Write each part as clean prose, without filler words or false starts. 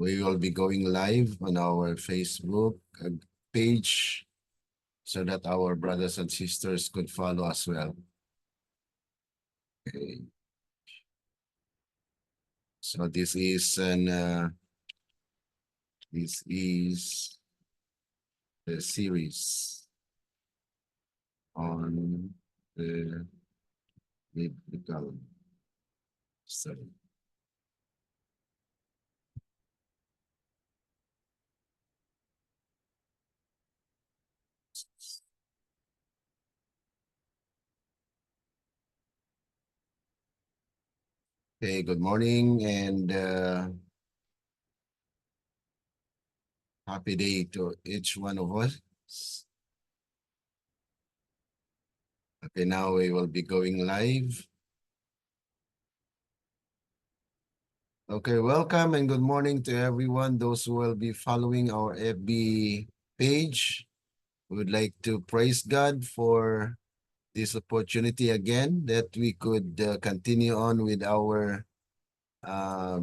We will be going live on our Facebook page so that our brothers and sisters could follow as well. Okay. So this is the series on the biblical study. Okay, good morning and happy day to each one of us. Okay, now we will be going live. Okay, welcome and good morning to everyone. Those who will be following our FB page, we would like to praise God for this opportunity again that we could continue on with our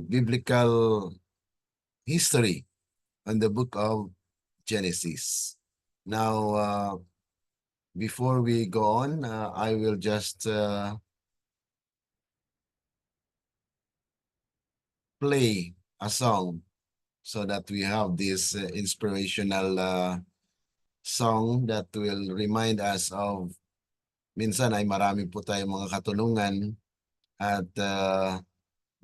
biblical history on the book of Genesis. Now, before we go on, I will just play a song so that we have this inspirational song that will remind us of minsan ay marami po tayong mga katulungan at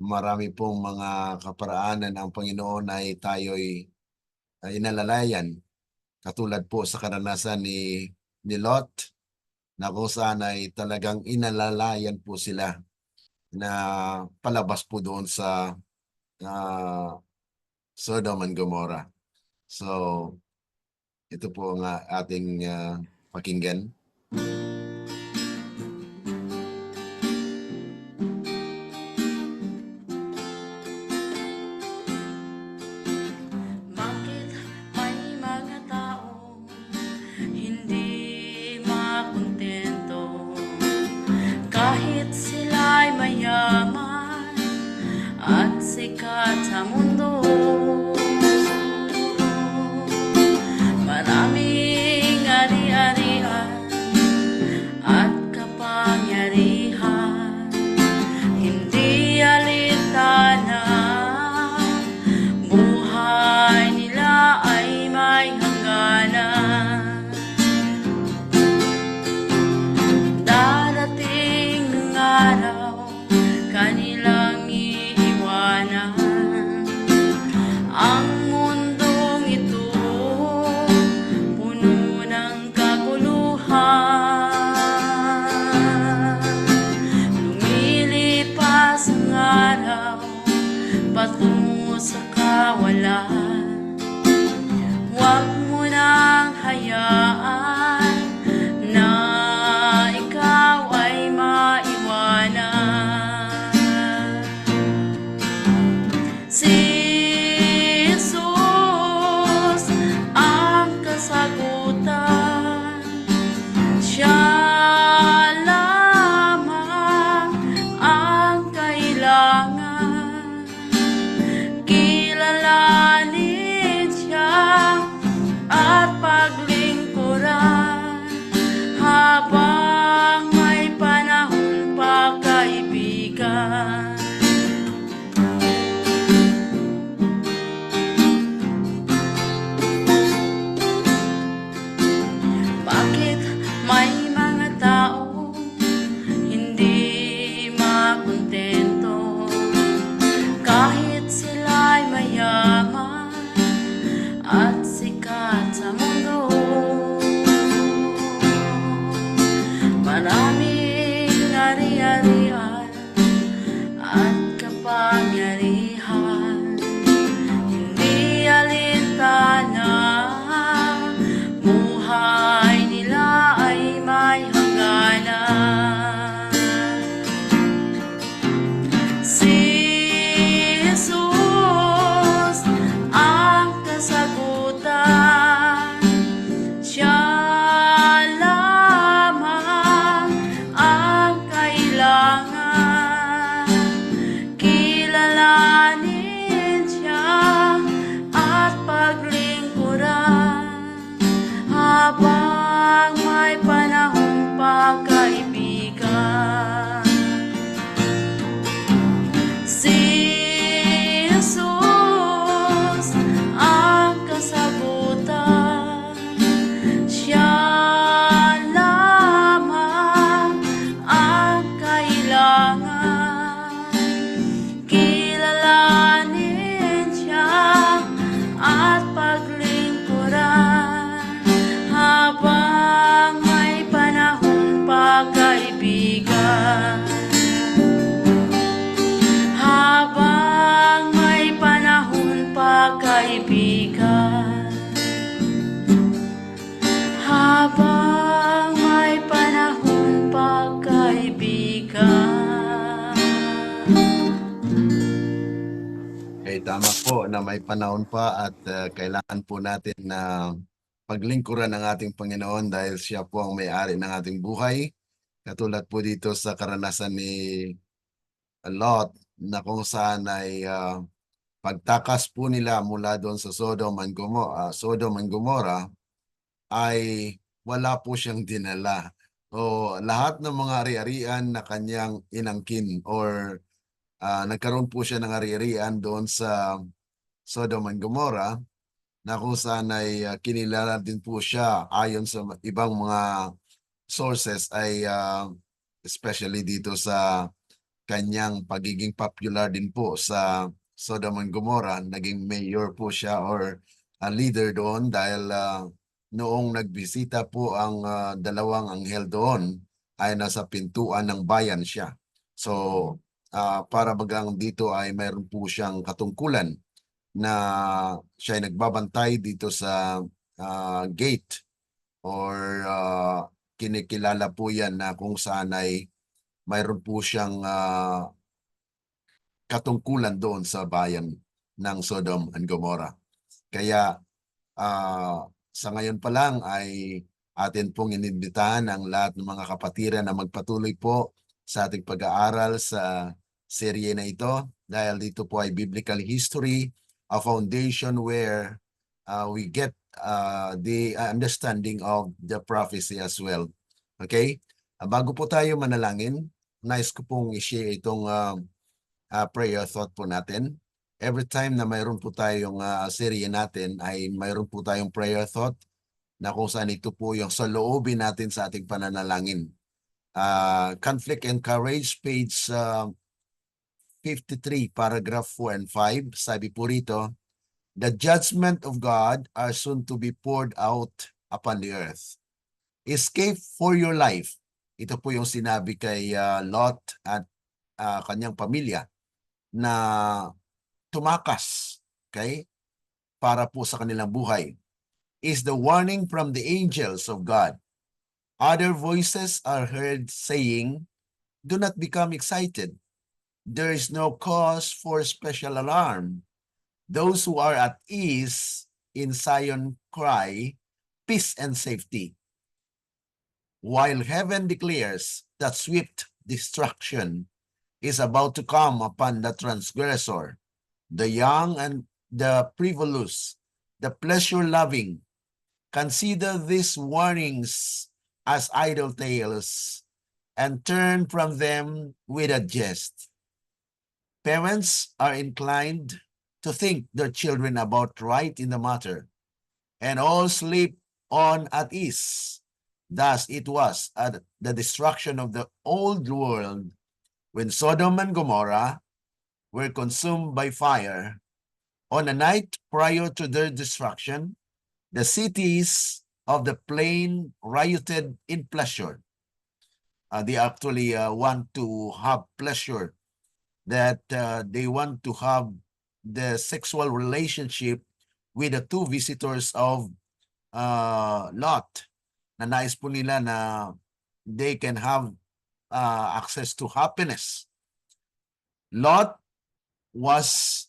marami pong mga kaparaanan ang Panginoon ay tayo'y inalalayan. Katulad po sa karanasan ni Lot na kung saan ay talagang inalalayan po sila na palabas po doon sa Sodom and Gomorrah. So, ito po ang ating pakinggan. Bakit may mga tao hindi makontento kahit sila'y mayaman at sikat sa mundo? Maraming ari-arian at kapangyarihan, hindi alintana, buhay nila ay may hangganan. Darating ng araw, kanilang iiwanan ang mundong ito, puno ng kaguluhan. Lumilipas ang araw patungo sa kawalan. Huwag mo nang hayaan na ikaw ay maiwanan. Si Jesus ang kasagutan, siya lamang ang kailangan. Kilalanin siya at paglingkuran. ay tama po na may panahon pa at kailangan po natin na paglingkuran ng ating Panginoon dahil siya po ang may-ari ng ating buhay. Katulad po dito sa karanasan ni Lot na kung saan ay pagtakas po nila mula doon sa Sodom and Gomorrah ay wala po siyang dinala. O lahat ng mga ari-arian na kanyang inangkin or nagkaroon po siya ng ari-arian doon sa Sodom and Gomorrah na kung saan ay kinilala din po siya ayon sa ibang mga sources ay especially dito sa kanyang pagiging popular din po sa Sodom and Gomorrah. Naging mayor po siya or a leader doon dahil noong nagbisita po ang dalawang anghel doon ay nasa pintuan ng bayan siya. So para bagang dito ay mayroon po siyang katungkulan na siya ay nagbabantay dito sa gate or kinikilala po yan na kung saan ay mayroon po siyang katungkulan doon sa bayan ng Sodom and Gomorrah. Kaya sa ngayon pa lang ay atin pong inimbitahan ang lahat ng mga kapatiran na magpatuloy po sa ating pag-aaral sa serye na ito dahil dito po ay biblical history, a foundation where we get the understanding of the prophecy as well. Okay? Bago po tayo manalangin, nice ko pong i-share itong prayer thought po natin. Every time na mayroon po tayong serye natin ay mayroon po tayong prayer thought na kung saan ito po yung sa loobin natin sa ating pananalangin. Conflict and Courage, page 53, paragraph 4 and 5, sabi po rito, the judgment of God are soon to be poured out upon the earth. Escape for your life. Ito po yung sinabi kay Lot at kanyang pamilya na tumakas, okay, para po sa kanilang buhay. Is the warning from the angels of God. Other voices are heard saying, do not become excited. There is no cause for special alarm. Those who are at ease in Zion cry, peace and safety. While heaven declares that swift destruction is about to come upon the transgressor, the young and the frivolous, the pleasure-loving, consider these warnings as idle tales and turn from them with a jest. Parents are inclined to think their children about right in the matter, and all sleep on at ease. Thus it was at the destruction of the old world when Sodom and Gomorrah were consumed by fire. On a night prior to their destruction, the cities of the plain rioted in pleasure. They actually want to have pleasure, that they want to have the sexual relationship with the two visitors of Lot. Na nais po nila na they can have access to happiness. Lot was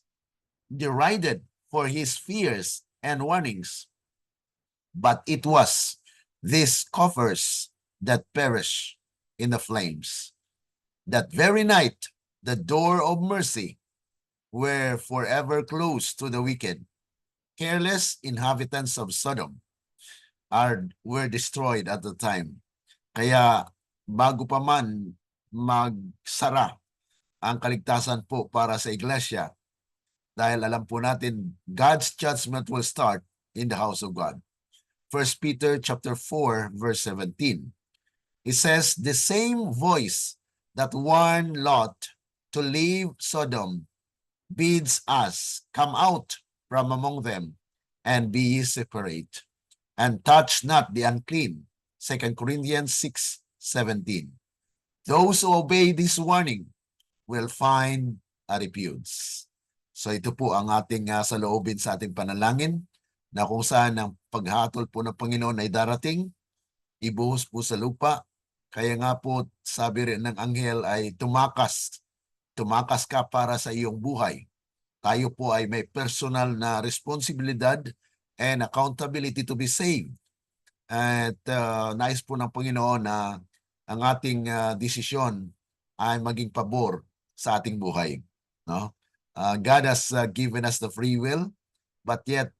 derided for his fears and warnings, but it was these coffers that perish in the flames. That very night, the door of mercy were forever closed to the wicked. Careless inhabitants of Sodom were destroyed at the time. Kaya bago pa man magsara ang kaligtasan po para sa iglesia, dahil alam po natin God's judgment will start in the house of God. 1 Peter chapter 4 verse 17. It says, the same voice that warned Lot to leave Sodom bids us come out from among them and be separate and touch not the unclean. 2 Corinthians 6:17. Those who obey this warning will find a refuge. So ito po ang ating saloobin sa ating panalangin na kung saan ang paghatol po ng Panginoon ay darating, ibuhos po sa lupa. Kaya nga po sabi rin ng anghel ay tumakas ka para sa iyong buhay. tayo po ay may personal na responsibilidad and accountability to be saved. At nais po ng Panginoon na ang ating desisyon ay maging pabor sa ating buhay. No? God has given us the free will, but yet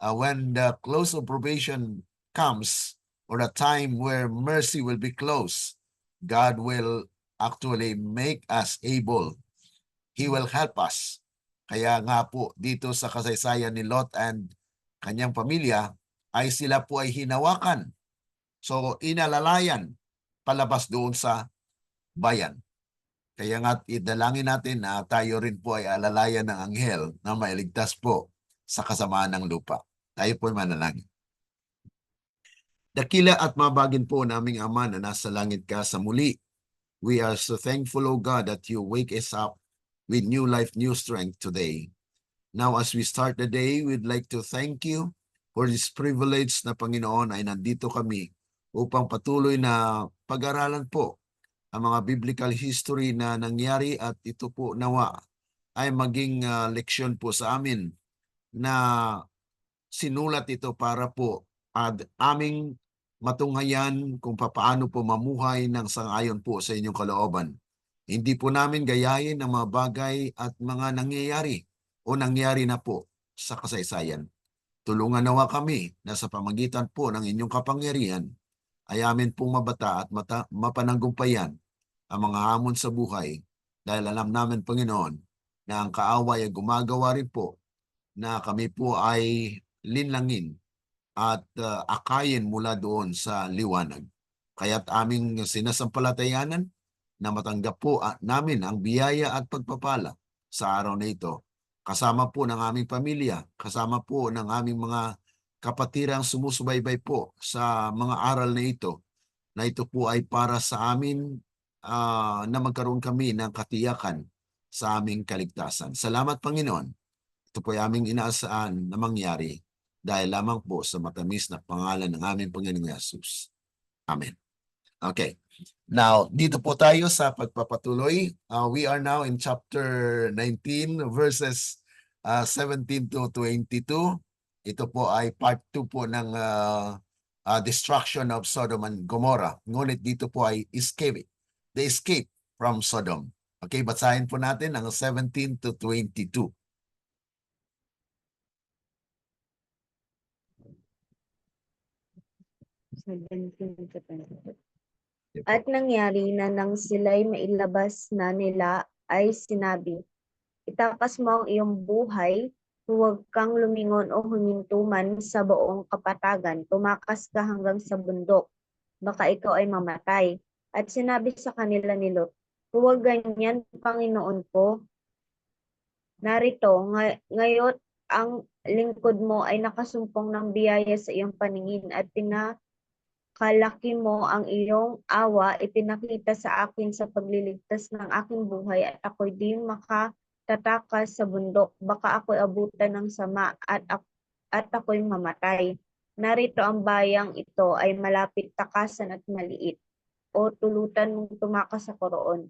when the close of probation comes, or the time where mercy will be close, God will actually make us able. He will help us. Kaya nga po dito sa kasaysayan ni Lot and kanyang pamilya ay sila po ay hinawakan. So inalalayan palabas doon sa bayan. Kaya nga idalangin natin na tayo rin po ay alalayan ng anghel na mailigtas po sa kasamaan ng lupa. Tayo po ay manalangin. Dakila at mabagin po naming Ama na nasa langit ka sa muli. We are so thankful, O God, that you wake us up with new life, new strength today. Now, as we start the day, we'd like to thank you for this privilege na Panginoon ay nandito kami upang patuloy na pag-aralan po ang mga biblical history na nangyari at ito po nawa ay maging leksyon po sa amin na sinulat ito para po at aming matunghayan kung paano po mamuhay ng sangayon po sa inyong kalooban. Hindi po namin gayahin ang mga bagay at mga nangyayari o nangyari na po sa kasaysayan. Tulungan nawa kami na sa pamagitan po ng inyong kapangyarihan ay amin pong mabata at mapananggumpayan ang mga hamon sa buhay dahil alam namin, Panginoon, na ang kaaway ay gumagawa rin po na kami po ay linlangin at akayin mula doon sa liwanag. Kaya't aming sinasampalatayanan na matanggap po namin ang biyaya at pagpapala sa araw na ito. Kasama po ng aming pamilya, kasama po ng aming mga kapatirang sumusubaybay po sa mga aral na ito po ay para sa amin na magkaroon kami ng katiyakan sa aming kaligtasan. Salamat, Panginoon. Ito po ay aming inaasahan na mangyari dahil lamang po sa matamis na pangalan ng aming Panginoong Yesus. Amen. Okay. Now, dito po tayo sa pagpapatuloy. We are now in chapter 19 verses 17 to 22. Ito po ay part 2 po ng destruction of Sodom and Gomorrah. Ngunit dito po ay escape. The escape from Sodom. Okay, basahin po natin ang 17 to 22. At nangyari na nang sila'y mailabas na nila ay sinabi, itakas mo ang iyong buhay, huwag kang lumingon o huminto man sa buong kapatagan, tumakas ka hanggang sa bundok, baka ikaw ay mamatay. At sinabi sa kanila ni Lot, huwag ganyan, Panginoon ko. Narito, ngayon ang lingkod mo ay nakasumpong ng biyaya sa iyong paningin at kalaki mo ang iyong awa, ipinakita sa akin sa pagliligtas ng aking buhay at ako'y di makatatakas sa bundok. Baka ako'y abutan ng sama at ako'y mamatay. Narito ang bayang ito ay malapit takasan at maliit o tulutan mong tumakas sa koroon.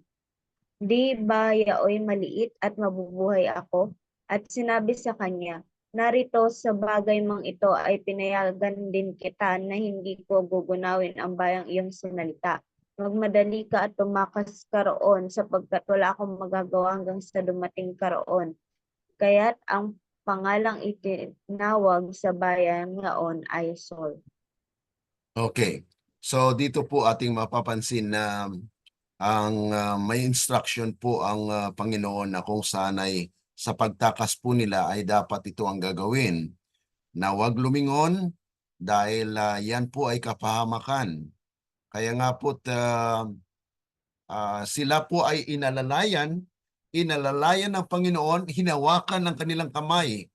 Di ba yaoy maliit at mabubuhay ako? At sinabi sa kanya, narito sa bagay mang ito ay pinayagan din kita na hindi ko gugunawin ang bayang iyong sinalita. Magmadali ka at tumakas karoon sapagkat wala akong magagawa hanggang sa dumating karoon. Kaya't ang pangalang itinawag sa bayan ngaon ay Sol. Okay. So dito po ating mapapansin na ang may instruction po ang Panginoon na kung saan ay sa pagtakas po nila ay dapat ito ang gagawin, na huwag lumingon dahil yan po ay kapahamakan. Kaya nga po sila po ay inalalayan ng Panginoon, hinawakan ng kanilang kamay.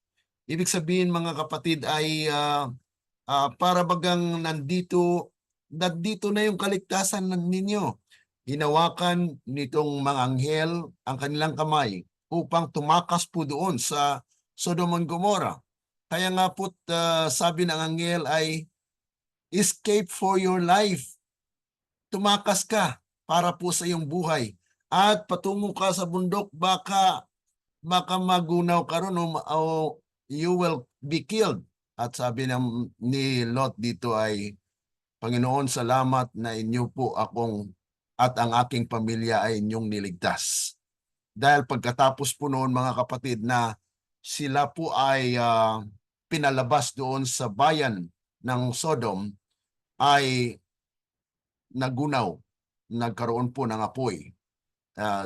Ibig sabihin mga kapatid ay para bagang nandito na yung kaligtasan ninyo. Hinawakan nitong mga anghel ang kanilang kamay upang tumakas po doon sa Sodom and Gomorrah. Kaya nga po sabi ng anghel ay, escape for your life. Tumakas ka para po sa iyong buhay. At patungo ka sa bundok, baka baka magunaw ka ron o you will be killed. At sabi ni Lot dito ay, Panginoon, salamat na inyo po akong at ang aking pamilya ay inyong niligtas. Dahil pagkatapos po noon mga kapatid na sila po ay pinalabas doon sa bayan ng Sodom, ay nagunaw, nagkaroon po ng apoy.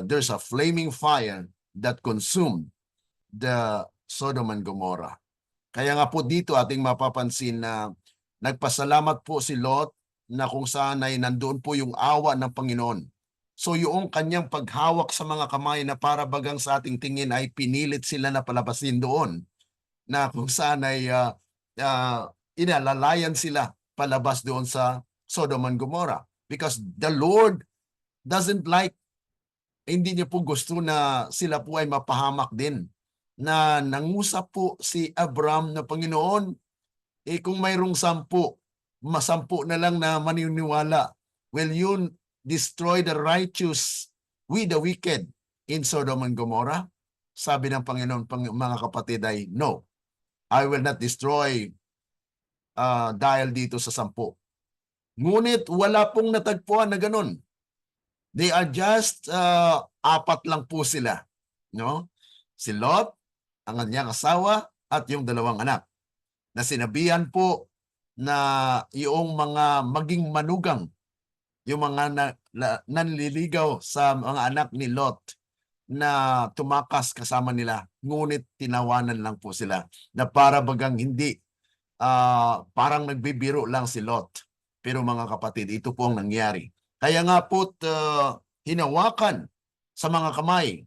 There's a flaming fire that consumed the Sodom and Gomorrah. Kaya nga po dito ating mapapansin na nagpasalamat po si Lot na kung saan ay nandoon po yung awa ng Panginoon. So yung kanyang paghawak sa mga kamay na para bagang sa ating tingin ay pinilit sila na palabasin doon, na kung saan ay inalalayan sila palabas doon sa Sodom and Gomorrah. Because the Lord doesn't like, hindi niya po gusto na sila po ay mapahamak din. Na nangusap po si Abram na, Panginoon, kung mayroong 10, masampu na lang na maniniwala, will you destroy the righteous with the wicked in Sodom and Gomorrah? Sabi ng Panginoon, mga kapatid, ay, no, I will not destroy dahil dito sa 10. Ngunit wala pong natagpuan na ganun. They are just 4 lang po sila. No? Si Lot, ang kanyang asawa, at yung 2 anak. Na sinabihan po na yung mga maging manugang, yung mga nanliligaw sa mga anak ni Lot na tumakas kasama nila, ngunit tinawanan lang po sila na para bagang hindi, parang nagbibiro lang si Lot. Pero mga kapatid, ito po ang nangyari. Kaya nga po hinawakan sa mga kamay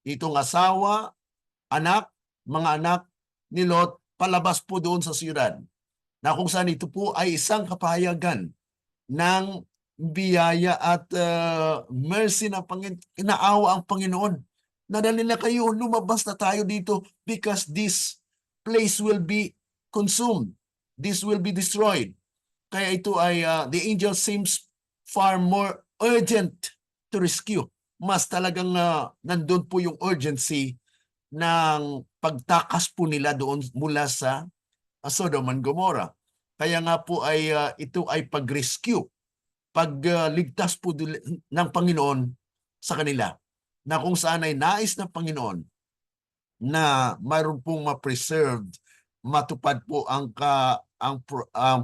itong asawa, anak, mga anak ni Lot, palabas po doon sa siyudad, na kung saan ito po ay isang kapahayagan ng biyaya at mercy ng Panginoon, inaawa ang Panginoon. Nadali na kayo, lumabas na tayo dito because this place will be consumed. This will be destroyed. Kaya ito ay, the angel seems far more urgent to rescue. Mas talagang nandun po yung urgency ng pagtakas po nila doon mula sa Sodom and Gomorrah. Kaya nga po ay ito ay pag-rescue, pagligtas po ng Panginoon sa kanila, na kung saan ay nais ng Panginoon na mayroon pong ma-preserved, matupad po ang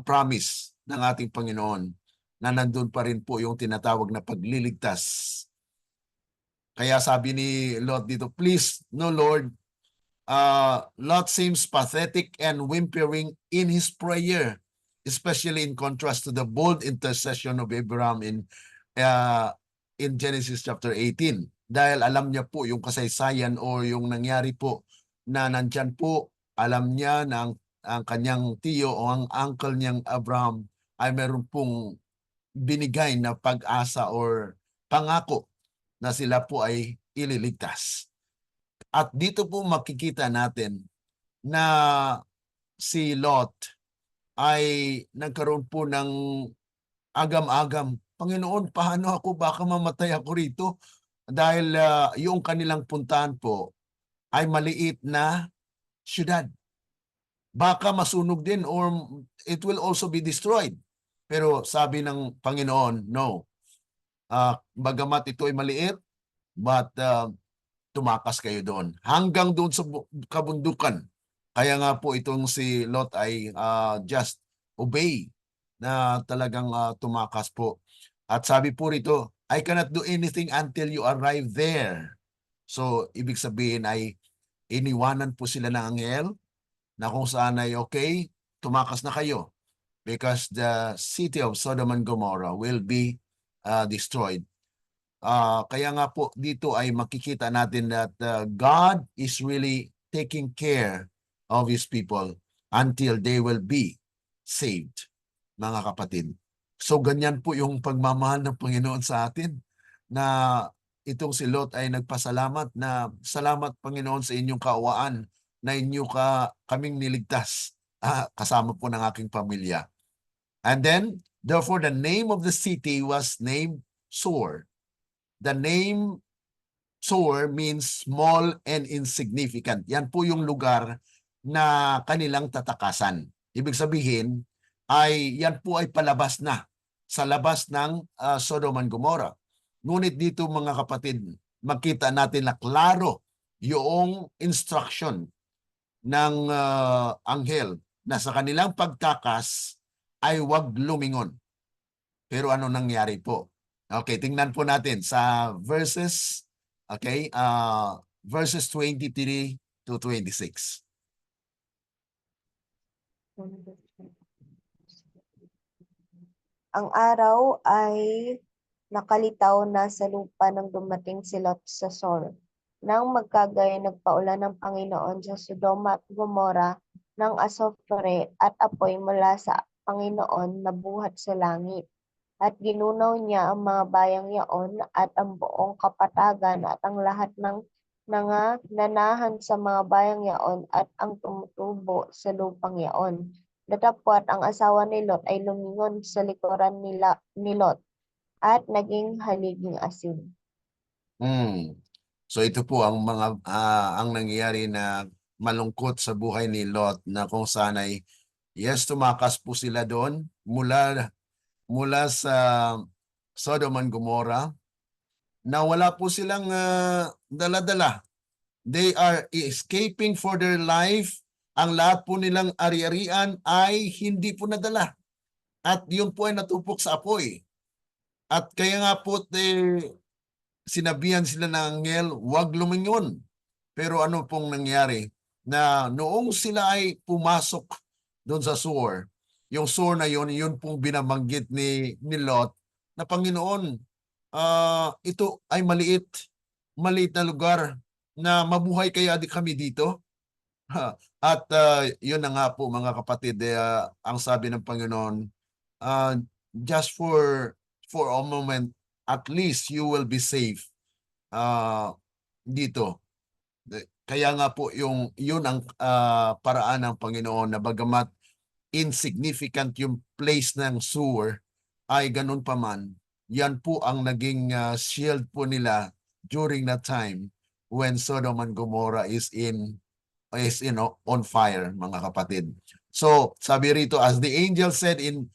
promise ng ating Panginoon na nandun pa rin po yung tinatawag na pagliligtas. Kaya sabi ni Lot dito, please, no Lord, Lot seems pathetic and whimpering in his prayer, especially in contrast to the bold intercession of Abraham in Genesis chapter 18. Dahil alam niya po yung kasaysayan o yung nangyari po na nandyan po, alam niya na ang kanyang tiyo o ang uncle niyang Abraham ay meron pong binigay na pag-asa or pangako na sila po ay ililigtas. At dito po makikita natin na si Lot ay nagkaroon po ng agam-agam. Panginoon, paano ako? Baka mamatay ako rito. Dahil yung kanilang puntahan po ay maliit na syudad. Baka masunog din or it will also be destroyed. Pero sabi ng Panginoon, no. Bagamat ito ay maliit, but tumakas kayo doon. Hanggang doon sa kabundukan. Kaya nga po itong si Lot ay just obey na talagang tumakas po. At sabi po rito, I cannot do anything until you arrive there. So, ibig sabihin ay iniwanan po sila ng anghel na kung saan ay okay, tumakas na kayo because the city of Sodom and Gomorrah will be destroyed. Kaya nga po dito ay makikita natin that God is really taking care of His people until they will be saved, mga kapatid. So ganyan po yung pagmamahal ng Panginoon sa atin, na itong si Lot ay nagpasalamat na, salamat Panginoon sa inyong kaawaan na inyo kaming niligtas kasama po ng aking pamilya. And then, therefore, the name of the city was named Zoar. The name Zoar means small and insignificant. Yan po yung lugar na kanilang tatakasan. Ibig sabihin, yan po ay palabas na sa labas ng Sodom and Gomorrah. Ngunit dito mga kapatid, makita natin na klaro yung instruction ng anghel na sa kanilang pagtakas ay huwag lumingon. Pero ano nangyari po? Okay, tingnan po natin sa verses, okay, verses 23 to 26. Ang araw ay nakalitaw na sa lupa nang dumating si Lot sa Zoar. Nang magkagaya nagpaulan ng Panginoon sa Sodoma at Gomora ng asopre at apoy mula sa Panginoon na buhat sa langit. At ginunaw niya ang mga bayang yaon at ang buong kapatagan at ang lahat ng nanahan sa mga bayang yaon at ang tumutubo sa lupang yaon. Datapwat ang asawa ni Lot ay lumingon sa likuran ni Lot at naging haliging asin. So ito po ang mga ang nangyayari na malungkot sa buhay ni Lot na kung saan ay yes, tumakas po sila doon mula sa Sodom and Gomorrah na wala po silang dala-dala. They are escaping for their life. Ang lahat po nilang ari-arian ay hindi po nadala. At yun po ay natupok sa apoy. At kaya nga po sinabihan sila ng anghel, huwag lumingon. Pero ano pong nangyari? Na noong sila ay pumasok doon sa Zoar, yung Zoar na yun pong binabanggit ni Lot, na Panginoon, ito ay maliit na lugar na mabuhay kaya di kami dito. At yun na nga po mga kapatid, ang sabi ng Panginoon, just for a moment, at least you will be safe dito. Kaya nga po yun ang paraan ng Panginoon na bagamat insignificant yung place ng Zoar, ay ganun pa man, yan po ang naging shield po nila during that time when Sodom and Gomorrah is on fire, mga kapatid. So, sabi rito, as the angel said in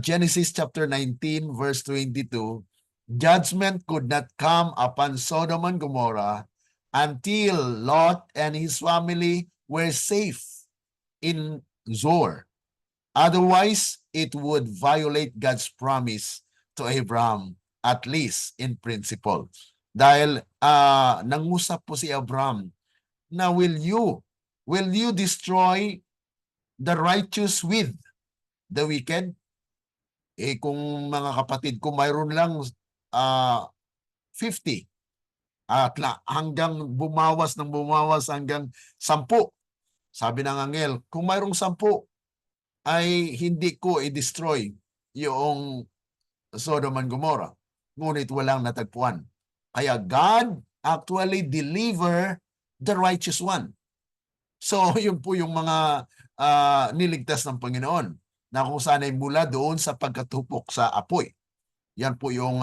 Genesis chapter 19, verse 22, judgment could not come upon Sodom and Gomorrah until Lot and his family were safe in Zoar. Otherwise, it would violate God's promise to Abraham, at least in principle. Dahil nangusap po si Abraham na will you destroy the righteous with the wicked? Kung mga kapatid, kung mayroon lang 50 at hanggang bumawas hanggang 10, sabi ng anghel, kung mayroong 10 ay hindi ko i-destroy yung Sodom and Gomorrah. Ngunit walang natagpuan. Kaya God actually deliver the righteous one. So yun po yung mga niligtas ng Panginoon na kung saan ay mula doon sa pagkatupok sa apoy. Yan po yung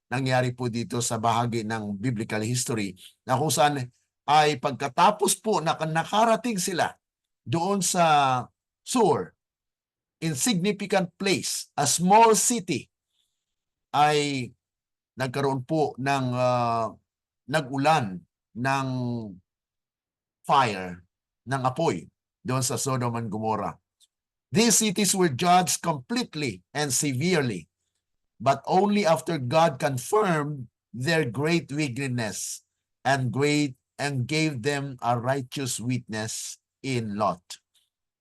nangyari po dito sa bahagi ng biblical history na kung saan ay pagkatapos po na nakarating sila doon sa Zoar, insignificant place, a small city, ay nagkaroon po ng nag-ulan ng fire, ng apoy doon sa Sodom and Gomorrah. These cities were judged completely and severely, but only after God confirmed their great wickedness and gave them a righteous witness in Lot.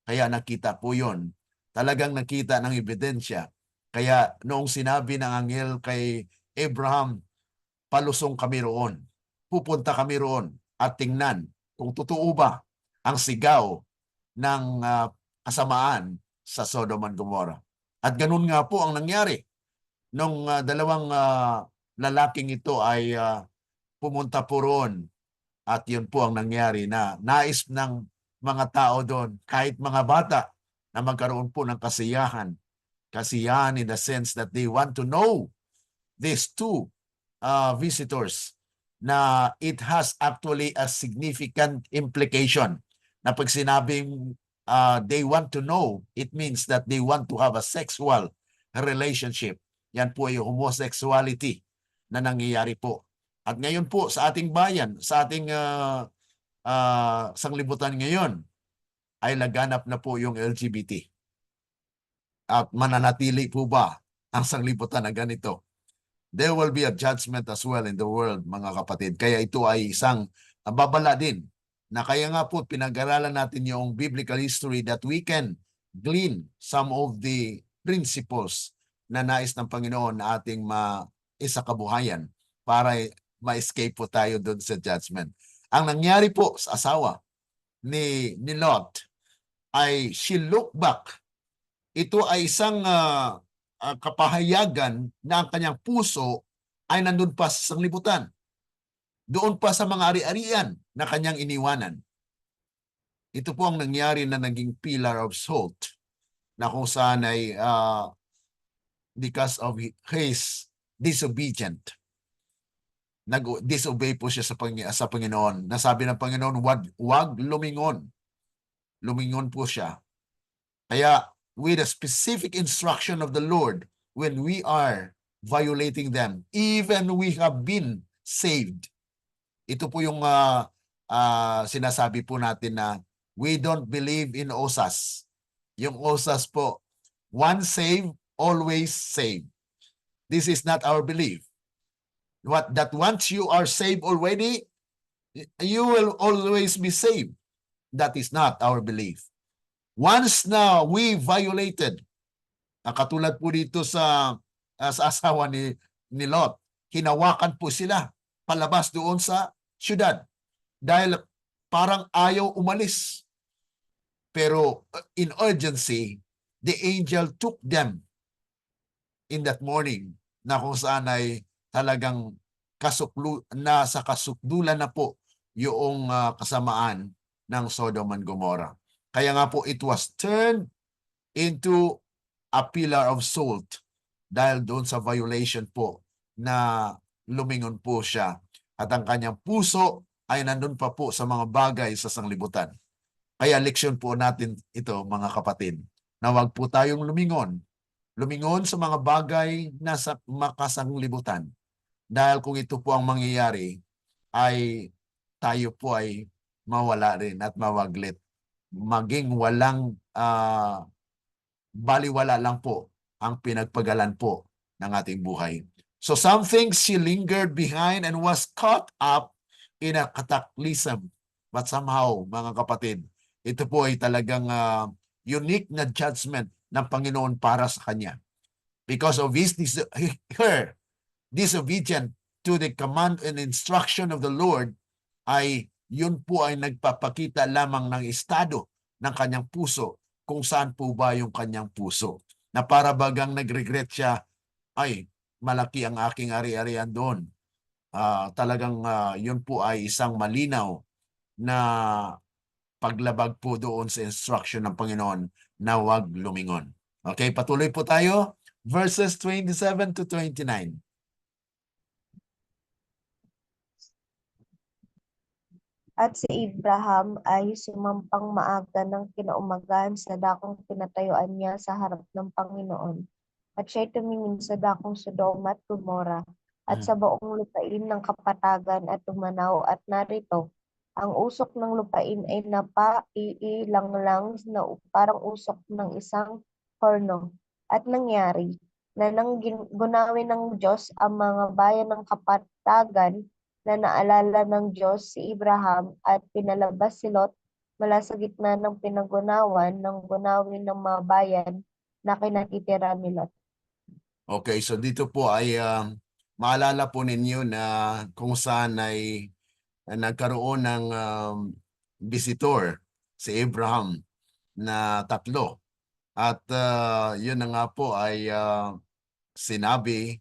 Kaya nakita po yun. Talagang nakita ng ebidensya. Kaya noong sinabi ng anghel kay Abraham, palusong kami roon. Pupunta kami roon at tingnan kung totoo ba ang sigaw ng kasamaan sa Sodom and Gomorrah. At ganun nga po ang nangyari. Nung dalawang lalaking ito ay pumunta po roon at yun po ang nangyari na nais ng mga tao doon, kahit mga bata, na magkaroon po ng kasiyahan. Kasiyahan in the sense that they want to know these two visitors na it has actually a significant implication. Na pag sinabing they want to know, it means that they want to have a sexual relationship. Yan po ay homosexuality na nangyayari po. At ngayon po sa ating bayan, sa ating sanglibutan ngayon, ay laganap na po yung LGBT. At mananatili po ba ang sanglibutan na ganito? There will be a judgment as well in the world, mga kapatid. Kaya ito ay isang babala din na kaya nga po pinag-aralan natin yung biblical history that we can glean some of the principles na nais ng Panginoon na ating maisakabuhayan para ma-escape po tayo doon sa judgment. Ang nangyari po sa asawa ni Lot ay she looked back. Ito ay isang kapahayagan na ang kanyang puso ay nandun pa sa sanglibutan. Doon pa sa mga ari-arian na kanyang iniwanan. Ito po ang nangyari na naging pillar of salt na kung saan ay because of his disobedient. Nag-disobey po siya sa Panginoon. Nasabi ng Panginoon, wag lumingon. Lumingon po siya. Kaya with a specific instruction of the Lord, when we are violating them, even we have been saved. Ito po yung sinasabi po natin na we don't believe in OSAS. Yung OSAS po, once saved, always saved. This is not our belief. That once you are saved already, you will always be saved. That is not our belief. Once na we violated, katulad po dito sa asawa ni Lot, hinawakan po sila palabas doon sa syudad dahil parang ayaw umalis. Pero in urgency, the angel took them in that morning na kung saan ay talagang nasa kasukdulan na po yung kasamaan ng Sodom and Gomorrah. Kaya nga po, it was turned into a pillar of salt dahil doon sa violation po na lumingon po siya. At ang kanyang puso ay nandun pa po sa mga bagay sa sanglibutan. Kaya leksyon po natin ito, mga kapatid, na wag po tayong lumingon. Lumingon sa mga bagay na sa makasanglibutan. Dahil kung ito po ang mangyayari, ay tayo po ay mawala rin at mawaglit. Maging walang baliwala lang po ang pinagpagalan po ng ating buhay. So some things she lingered behind and was caught up in a cataclysm. But somehow, mga kapatid, ito po ay talagang unique na judgment ng Panginoon para sa kanya. Because of her disobedient to the command and instruction of the Lord, ay yun po ay nagpapakita lamang ng estado ng kanyang puso kung saan po ba yung kanyang puso. Na para bagang nag-regret siya, ay malaki ang aking ari-arian doon. Talagang yun po ay isang malinaw na paglabag po doon sa instruction ng Panginoon na huwag lumingon. Okay, patuloy po tayo. Verses 27 to 29. At si Abraham ay sumampang maaga ng kinaumagahan sa dakong pinatayuan niya sa harap ng Panginoon. At siya'y tumingin sa dakong Sodoma at Gomorrah at sa buong lupain ng kapatagan at tumanaw at narito, ang usok ng lupain ay napaiilanglang na parang usok ng isang horno. At nangyari na nang gunawin ng Diyos ang mga bayan ng kapatagan na naalala ng Diyos si Abraham at pinalabas si Lot mula sa gitna ng pinagunawan ng gunawin ng mga bayan na kinatitira ni Lot. Okay, so dito po ay maalala po ninyo na kung saan ay nagkaroon ng visitor si Abraham na 3. At yun na nga po ay sinabi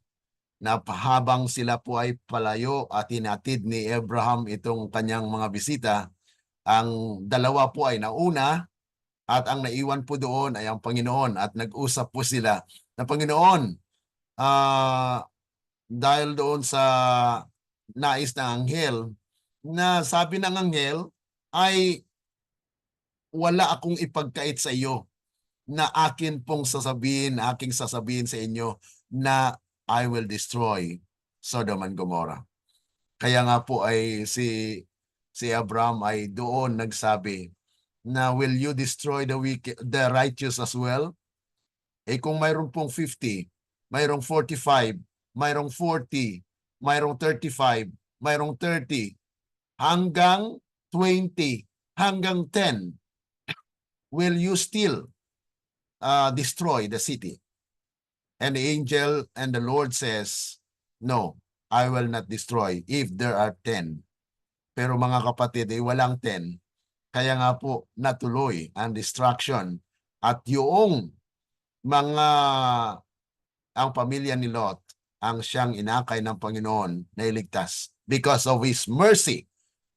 na habang sila po ay palayo at hinatid ni Abraham itong kanyang mga bisita, ang dalawa po ay nauna at ang naiwan po doon ay ang Panginoon at nag-usap po sila na Panginoon, dahil doon sa nais ng anghel na sabi ng anghel ay wala akong ipagkait sa iyo na aking sasabihin sa inyo na I will destroy Sodom and Gomorrah. Kaya nga po ay si Abraham ay doon nagsabi na will you destroy the righteous as well? Eh kung mayroon pong 50, mayroong 45, mayroong 40, mayroong 35, mayroong 30, hanggang 20, hanggang 10, will you still destroy the city? And the angel and the Lord says, no, I will not destroy if there are 10. Pero mga kapatid, walang 10. Kaya nga po natuloy ang destruction at yung mga ang pamilya ni Lot ang siyang inakay ng Panginoon na iligtas because of His mercy.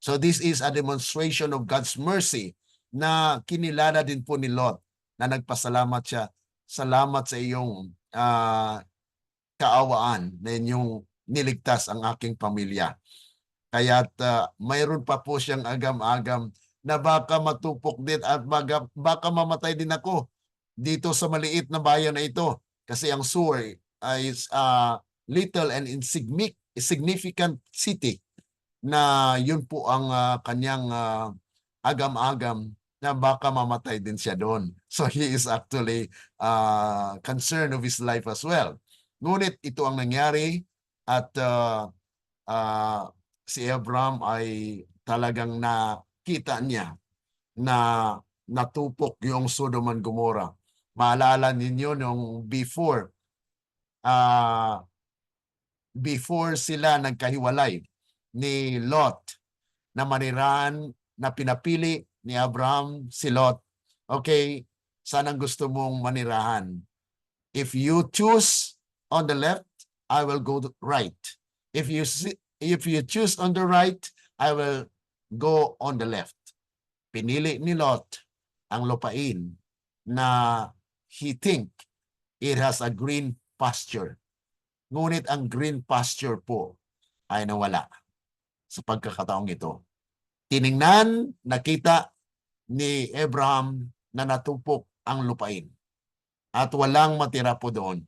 So this is a demonstration of God's mercy na kinilala din po ni Lot na nagpasalamat siya. Salamat sa iyong kaawaan na inyong niligtas ang aking pamilya. Kaya't mayroon pa po siyang agam-agam na baka matupok din at baka mamatay din ako dito sa maliit na bayan na ito. Kasi ang Sur is little and insignificant city na yun po ang kanyang agam-agam na baka mamatay din siya doon. So he is actually concerned of his life as well. Ngunit ito ang nangyari at si Abraham ay talagang nakita niya na natupok yung Sodom and Gomorrah. Maalala ninyo nung before sila nagkahiwalay ni Lot na manirahan na pinapili ni Abraham si Lot. Okay, saan ang gusto mong manirahan? If you choose on the left, I will go right. If you choose on the right, I will go on the left. Pinili ni Lot ang lupain na he think it has a green pasture. Ngunit ang green pasture po ay nawala sa pagkakataong ito. Tiningnan, nakita ni Abraham na natupok ang lupain at walang matira po doon.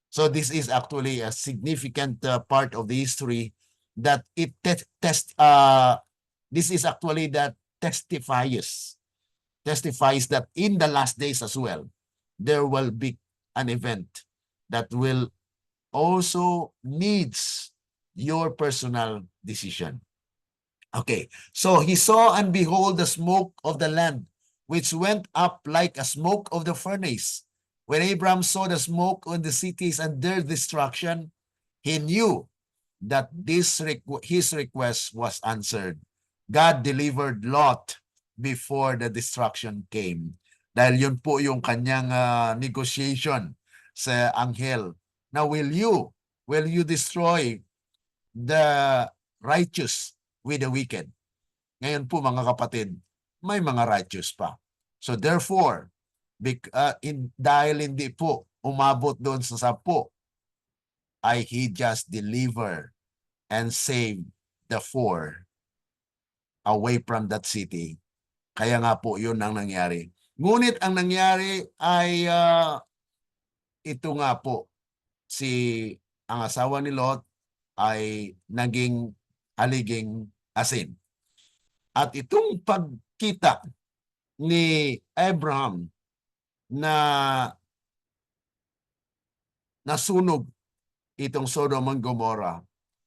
So this is actually a significant part of the history that this is actually that testifies that in the last days as well, there will be an event that will also needs your personal decision. Okay, so he saw and behold the smoke of the land, which went up like a smoke of the furnace. When Abraham saw the smoke on the cities and their destruction, he knew that his request was answered. God delivered Lot before the destruction came. Dahil yun po yung kanyang negotiation sa anghel. Now, will you destroy the righteous with the wicked? Ngayon po mga kapatid, may mga righteous pa. So therefore, dahil hindi po umabot doon sa 10, ay he just deliver and save the 4 away from that city. Kaya nga po yun ang nangyari. Ngunit ang nangyari ay ito nga po, ang asawa ni Lot ay naging haliging asin. At itong pagkita ni Abraham na nasunog itong Sodom and Gomorrah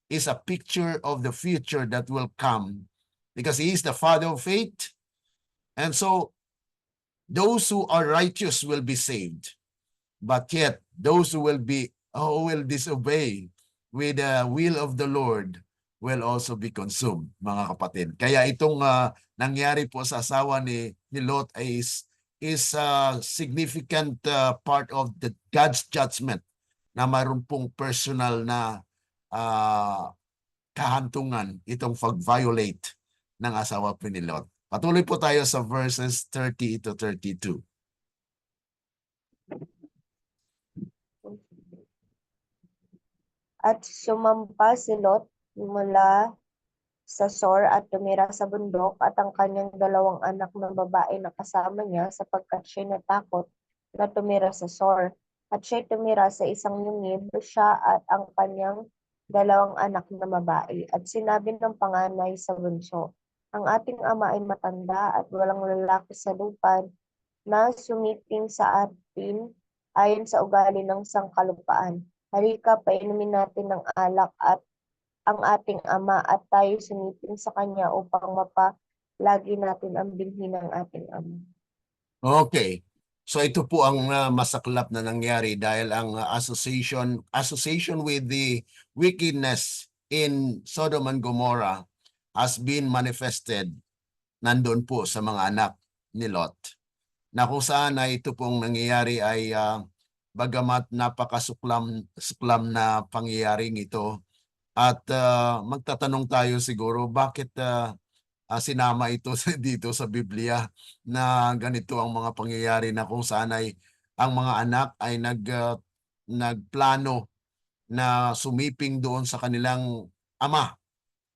is a picture of the future that will come because he is the father of faith. And so those who are righteous will be saved. But yet those who will disobey with the will of the Lord will also be consumed, mga kapatid. Kaya itong nangyari po sa asawa ni Lot is a significant part of the God's judgment na mayroon pong personal na kahantungan itong pag-violate ng asawa po ni Lot. Patuloy po tayo sa verses 30 to 32. At sumampa si Lot mula sa Sor at tumira sa bundok at ang kanyang 2 anak na babae na kasama niya sapagkat siya'y natakot na tumira sa Sor. At siya'y tumira sa isang yungib, siya at ang kanyang 2 anak na babae. At sinabi ng panganay sa bunso, ang ating ama ay matanda at walang lalaki sa lupa na sumiping sa atin ayon sa ugali ng sangkalupaan. Halika, painumin natin ng alak at ang ating ama at tayo sumiping sa kanya upang mapalagi natin ang binhi ng ating ama. Okay. So ito po ang masaklap na nangyari dahil ang association with the wickedness in Sodom and Gomorrah has been manifested nandun po sa mga anak ni Lot. Na kung saan ay ito pong nangyayari ay bagamat napakasuklam na pangyayaring ito at magtatanong tayo siguro bakit sinama ito dito sa Biblia na ganito ang mga pangyayari na kung saan ay ang mga anak ay nagplano na sumiping doon sa kanilang ama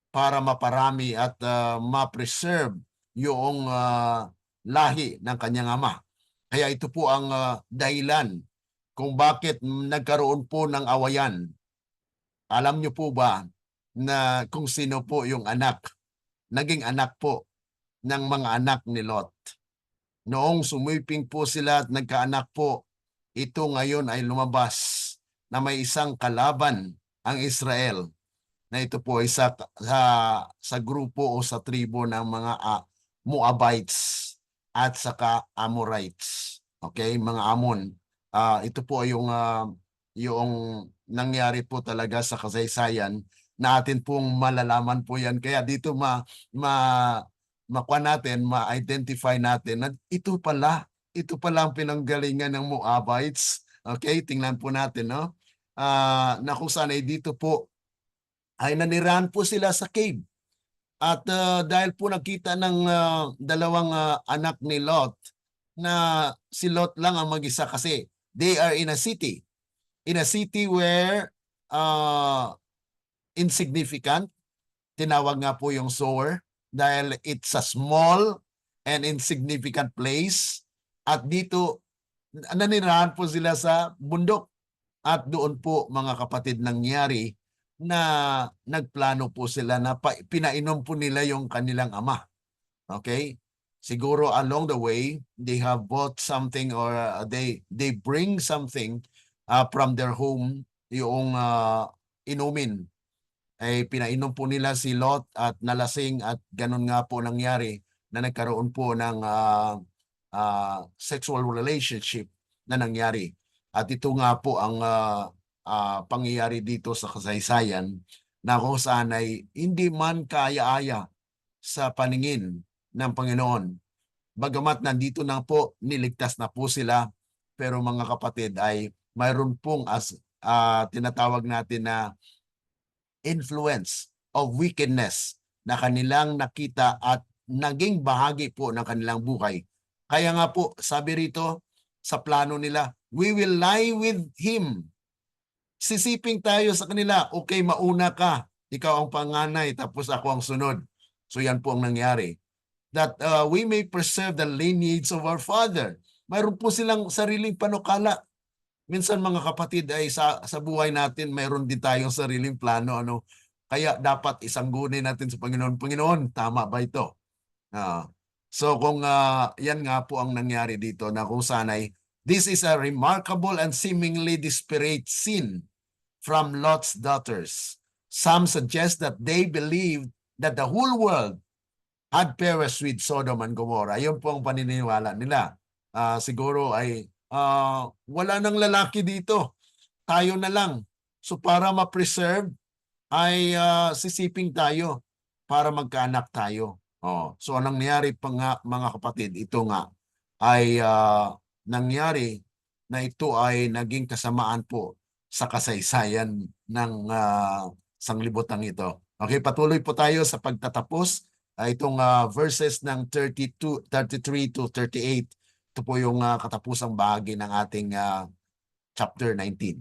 para maparami at ma-preserve yung lahi ng kanyang ama. Kaya ito po ang dahilan kung bakit nagkaroon po ng awayan. Alam niyo po ba na kung sino po yung naging anak po ng mga anak ni Lot? Noong sumiping po sila at nagkaanak po, ito ngayon ay lumabas na may isang kalaban ang Israel na ito po ay sa grupo o sa tribo ng mga Moabites at saka Amorites. Okay, mga Amon. Ito po ay yung nangyari po talaga sa kasaysayan natin pong malalaman po yan. Kaya dito makuha natin, ma-identify natin na ito pala ang pinanggalingan ng Moabites. Okay, tingnan po natin, no? Na kung saan ay dito po ay nanirahan po sila sa cave. At dahil po nakita ng 2 anak ni Lot na si Lot lang ang mag-isa kasi they are in a city where insignificant, tinawag nga po yung Zoar dahil it's a small and insignificant place at dito nanirahan po sila sa bundok at doon po mga kapatid nangyari na nagplano po sila na pinainom po nila yung kanilang ama. Okay? Siguro along the way, they have bought something or they bring something from their home, yung inumin. Ay pinainom po nila si Lot at nalasing at ganun nga po nangyari na nagkaroon po ng sexual relationship na nangyari. At ito nga po ang pangyayari dito sa kasaysayan na kung saan ay hindi man kaaya-aya sa paningin ng Panginoon. Bagamat nandito na po, niligtas na po sila, pero mga kapatid ay mayroon pong tinatawag natin na influence of wickedness na kanilang nakita at naging bahagi po ng kanilang buhay. Kaya nga po, sabi rito sa plano nila, we will lie with him. Sisiping tayo sa kanila, okay, mauna ka, ikaw ang panganay, tapos ako ang sunod. So yan po ang nangyari. That we may preserve the lineage of our father. Mayroon po silang sariling panukala. Minsan mga kapatid ay sa buhay natin, mayroon din tayong sariling plano. Kaya dapat isanggunin natin sa Panginoon. Panginoon, tama ba ito? So kung yan nga po ang nangyari dito na kung sanay, this is a remarkable and seemingly disparate scene from Lot's daughters. Some suggest that they believed that the whole world had perished with Sodom and Gomorrah. Yun po ang paniniwala nila. Siguro ay wala nang lalaki dito. Tayo na lang. So para ma-preserve ay sisiping tayo para magkaanak tayo. So anong nangyari pa nga mga kapatid, ito nga ay nangyari na ito ay naging kasamaan po sa kasaysayan ng sanglibutan ito. Okay, patuloy po tayo sa pagtatapos. Itong verses ng 33 to 38. Ito po yung katapusang bahagi ng ating chapter 19.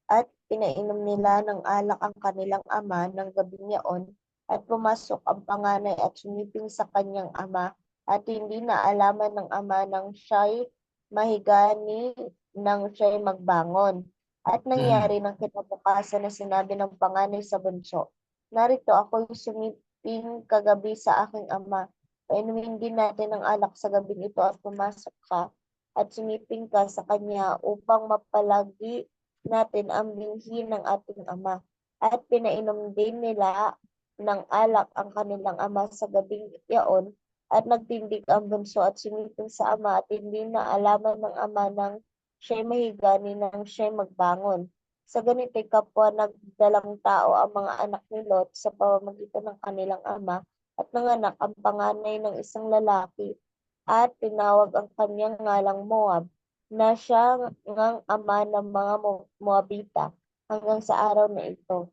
At pinainom nila ng alak ang kanilang ama ng gabing yaon, at pumasok ang panganay at sumiping sa kanyang ama, at hindi na alaman ng ama nang siya'y mahigani nang siya'y magbangon. At nangyari ng kinabukasan na sinabi ng panganay sa bunso, "Narito ako'y sumiping kagabi sa aking ama. Painumin din natin ang alak sa gabing ito at pumasok ka at sumiping ka sa kanya upang mapalagi natin ang binhi ng ating ama." At pinainom din nila ng alak ang kanilang ama sa gabing yaon, at nagtindig ang bunso at sumiping sa ama, at hindi na alaman ng ama nang siya'y mahigani nang siya'y magbangon. Sa ganito'y kapwa nagdalang tao ang mga anak ni Lot sa pamamagitan ng kanilang ama, at nanganak ang panganay ng isang lalaki, at tinawag ang kanyang ngalang Moab, na siya ngang ama ng mga Moabita hanggang sa araw na ito.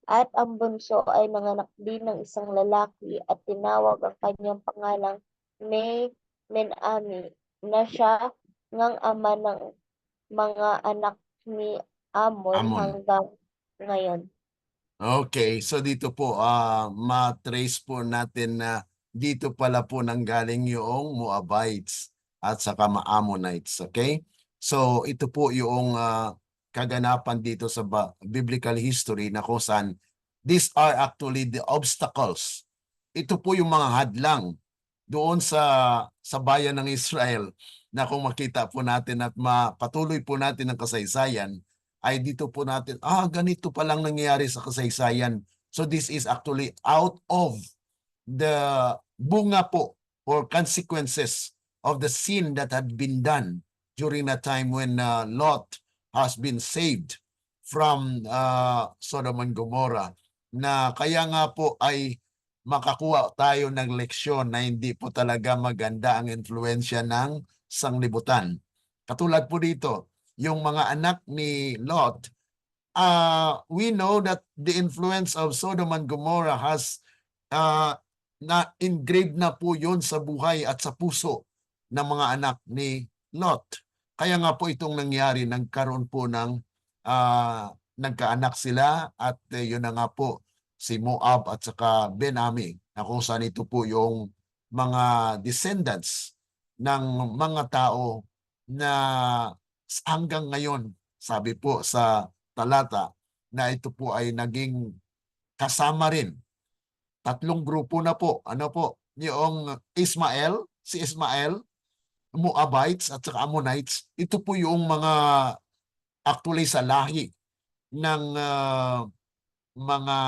At ang bunso ay nanganak din ng isang lalaki, at tinawag ang kanyang pangalang Men-Ami, na siya ngang ama ng mga anak ni Amon Amon. hanggang ngayon. Okay, so dito po ma-trace po natin na dito pala po nanggaling yung Moabites at saka Ammonites, okay? So ito po yung kaganapan dito sa biblical history na kung saan these are actually the obstacles. Ito po yung mga hadlang doon sa bayan ng Israel na kung makita po natin at mapatuloy po natin ang kasaysayan, ay dito po natin, ganito palang nangyayari sa kasaysayan. So this is actually out of the bunga po or consequences of the sin that had been done during the time when Lot has been saved from Sodom and Gomorrah. Na kaya nga po ay makakuha tayo ng leksyon na hindi po talaga maganda ang influensya ng sanglibutan. Katulad po dito, yung mga anak ni Lot, we know that the influence of Sodom and Gomorrah has na-engraved na po yun sa buhay at sa puso ng mga anak ni Lot. Kaya nga po itong nangyari, nagkaroon po ng nagkaanak sila, at yun na nga po si Moab at saka Ben-Ami, na kung saan ito po yung mga descendants ng mga tao na hanggang ngayon, sabi po sa talata, na ito po ay naging kasama rin. Tatlong grupo na po. Ano po? Yung si Ismael, Moabites at saka Ammonites. Ito po yung mga actually sa lahi ng mga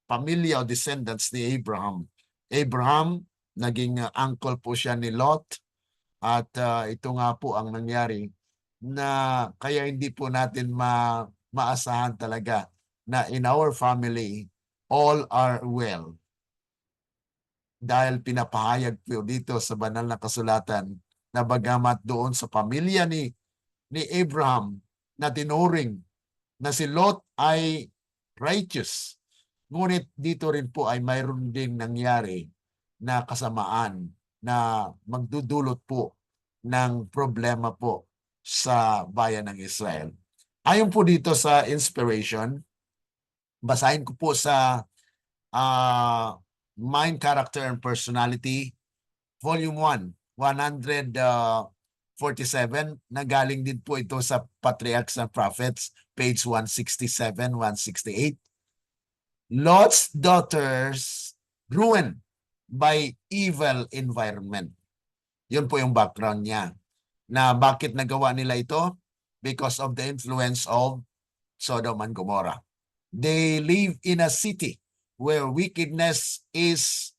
pamilya o descendants ni Abraham. Abraham, naging uncle po siya ni Lot, at ito nga po ang nangyari na kaya hindi po natin maasahan talaga na in our family, all are well. Dahil pinapahayag po dito sa banal na kasulatan na bagamat doon sa pamilya ni Abraham na tinuring na si Lot ay righteous, ngunit dito rin po ay mayroon ding nangyari na kasamaan na magdudulot po ng problema po sa bayan ng Israel. Ayon po dito sa inspiration, basahin ko po sa Mind, Character, and Personality, Volume 1, 147, na galing din po ito sa Patriarchs and Prophets, page 167, 168. Lot's daughters ruined by evil environment. Yun po yung background niya. Na bakit nagawa nila ito? Because of the influence of Sodom and Gomorrah. They live in a city where wickedness is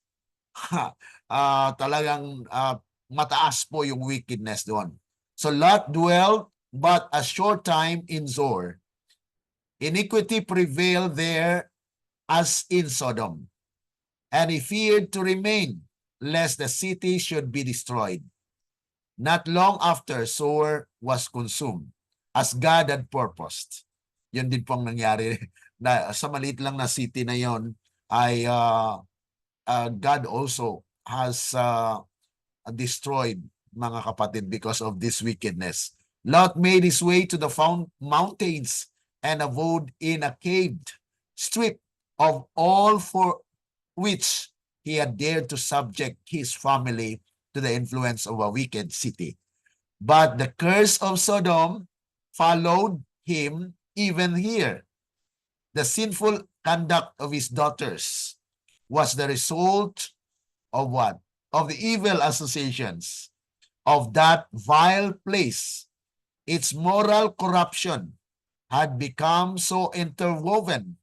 talagang mataas po yung wickedness doon. So Lot dwelled but a short time in Zoar. Iniquity prevailed there as in Sodom, and he feared to remain, lest the city should be destroyed. Not long after, Zoar was consumed, as God had purposed. Yun din pong nangyari, na sa maliit lang na city na yon ay God also has destroyed, mga kapatid, because of this wickedness. Lot made his way to the mountains and abode in a cave, stripped of all for which he had dared to subject his family to the influence of a wicked city. But the curse of Sodom followed him even here. The sinful conduct of his daughters was the result of what? Of the evil associations of that vile place. Its moral corruption had become so interwoven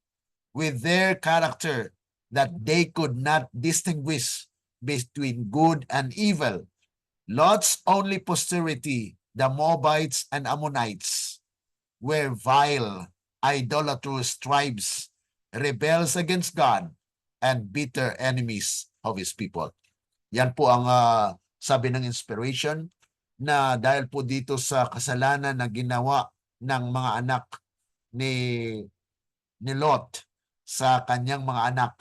with their character that they could not distinguish between good and evil. Lot's only posterity, the Moabites and Ammonites, were vile, idolatrous tribes, rebels against God, and bitter enemies of His people. Yan po ang sabi ng inspiration na dahil po dito sa kasalanan na ginawa ng mga anak ni Lot sa kanyang mga anak.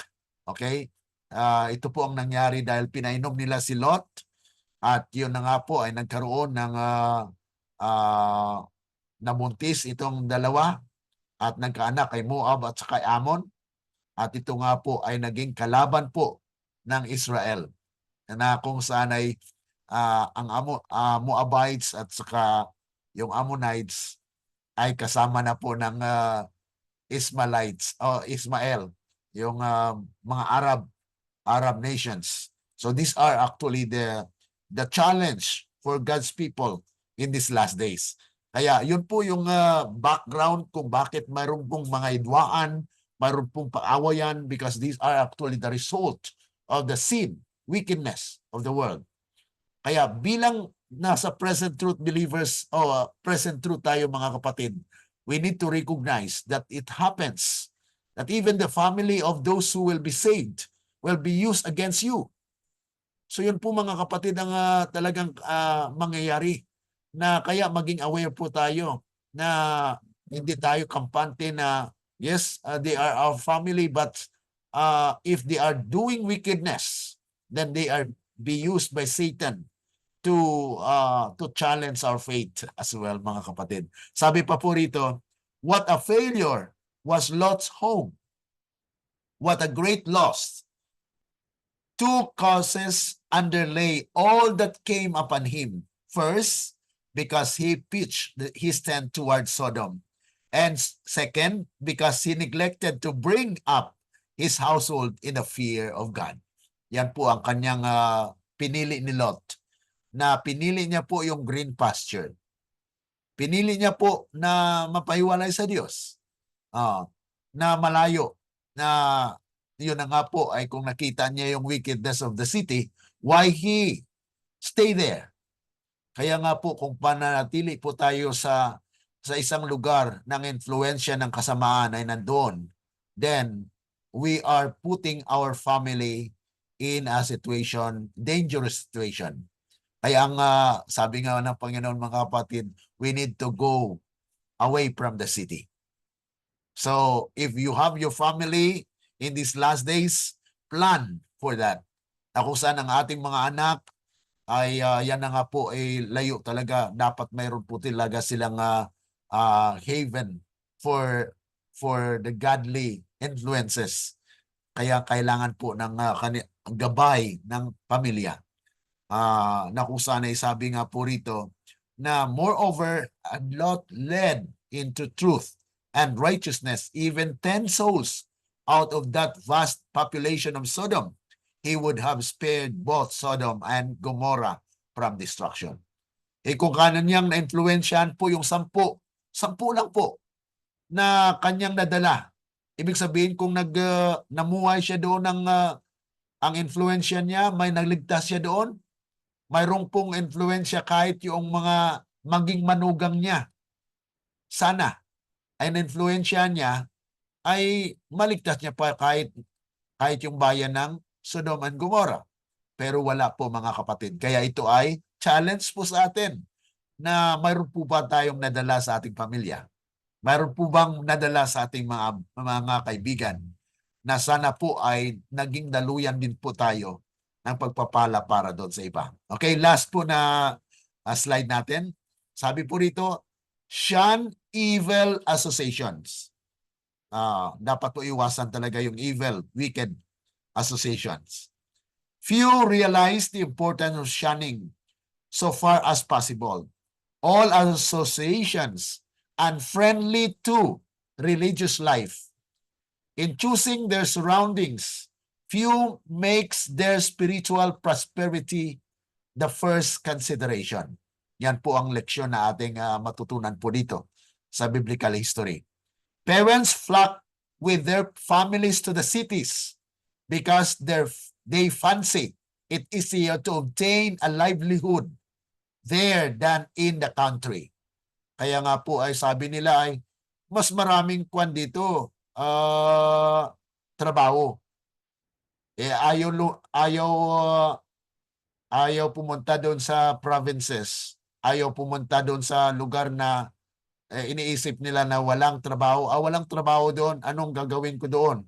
Okay? Ito po ang nangyari dahil pinainom nila si Lot at yun na nga po ay nagkaroon ng nabuntis itong dalawa at nagkaanak kay Moab at saka Ammon. At ito nga po ay naging kalaban po ng Israel na kung saan ay ang Moabites at saka yung Ammonites ay kasama na po ng Ismaelites o Ismael, yung mga Arab nations. So these are actually the challenge for God's people in these last days. Kaya yun po yung background kung bakit mayroon pong mga idwaan, mayroon pong paawayan, because these are actually the result of the sin, wickedness of the world. Kaya bilang nasa present truth believers o present truth tayo mga kapatid, we need to recognize that it happens that even the family of those who will be saved will be used against you. So yun po mga kapatid ang talagang mangyayari, na kaya maging aware po tayo na hindi tayo kampante na yes, they are our family, but if they are doing wickedness, then they are be used by Satan to challenge our faith as well mga kapatid. Sabi pa po rito, what a failure was Lot's home. What a great loss. Two causes underlay all that came upon him. First, because he pitched his tent toward Sodom. And second, because he neglected to bring up his household in the fear of God. Yan po ang kanyang pinili ni Lot. Na pinili niya po yung green pasture. Pinili niya po na mapahiwalay sa Diyos. Na malayo. Na yun na nga po ay kung nakita niya yung wickedness of the city, why he stay there? Kaya nga po kung pananatili po tayo sa isang lugar ng influensya ng kasamaan ay nandoon, then we are putting our family in a situation, dangerous situation. Kaya ang sabi nga ng Panginoon mga kapatid, we need to go away from the city. So if you have your family in these last days, plan for that. Kung saan ang ating mga anak ay yan na nga po ay layo talaga. Dapat mayroon po talaga silang haven for the godly influences. Kaya kailangan po ng gabay ng pamilya. Na kung saan ay sabi nga po rito na moreover, Lot led into truth and righteousness even 10 souls out of that vast population of Sodom. He would have spared both Sodom and Gomorrah from destruction. Kung kanan niyang na-influensyahan po yung 10 lang po na kanyang nadala. Ibig sabihin kung namuhay siya doon ang influensya niya, may nagligtas siya doon, mayroong pong influensya kahit yung mga maging manugang niya. Sana ay na-influensya niya ay maligtas niya pa kahit yung bayan ng Sodom and Gomorrah. Pero wala po mga kapatid. Kaya ito ay challenge po sa atin na mayroon po ba tayong nadala sa ating pamilya? Mayroon po bang nadala sa ating mga kaibigan na sana po ay naging daluyan din po tayo ng pagpapala para doon sa iba. Okay, last po na slide natin. Sabi po rito, shun evil associations. Dapat po iwasan talaga yung evil, wicked associations. Few realize the importance of shunning so far as possible all associations unfriendly to religious life. In choosing their surroundings, few makes their spiritual prosperity the first consideration. Yan po ang leksyon na ating matutunan po dito sa biblical history. Parents flock with their families to the cities because they fancy it easier to obtain a livelihood there than in the country. Kaya nga po ay sabi nila ay mas maraming kwan dito, trabaho. Ayaw pumunta doon sa provinces. Ayaw pumunta doon sa lugar na iniisip nila na walang trabaho. Walang trabaho doon. Anong gagawin ko doon?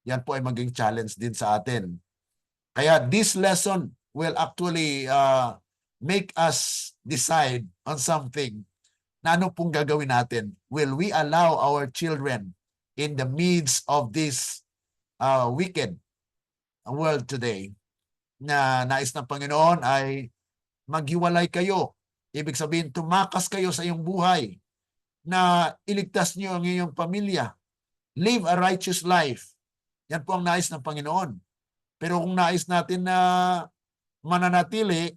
Yan po ay maging challenge din sa atin. Kaya this lesson will actually make us decide on something na ano pong gagawin natin. Will we allow our children in the midst of this wicked world today na nais ng Panginoon ay maghiwalay kayo. Ibig sabihin, tumakas kayo sa iyong buhay na iligtas niyo ang iyong pamilya. Live a righteous life. Yan po ang nais ng Panginoon. Pero kung nais natin na mananatili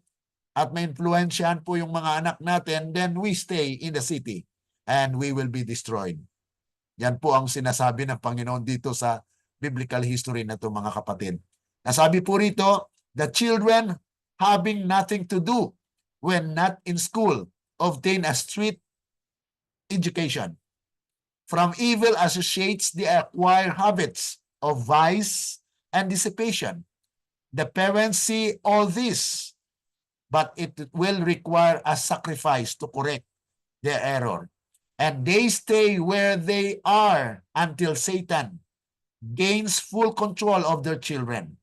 at ma-influensyahan po yung mga anak natin, then we stay in the city and we will be destroyed. Yan po ang sinasabi ng Panginoon dito sa biblical history na ito, mga kapatid. Nasabi po rito, the children having nothing to do when not in school obtain a street education. From evil associates they acquire habits of vice and dissipation. The parents see all this, but it will require a sacrifice to correct their error. And they stay where they are until Satan gains full control of their children.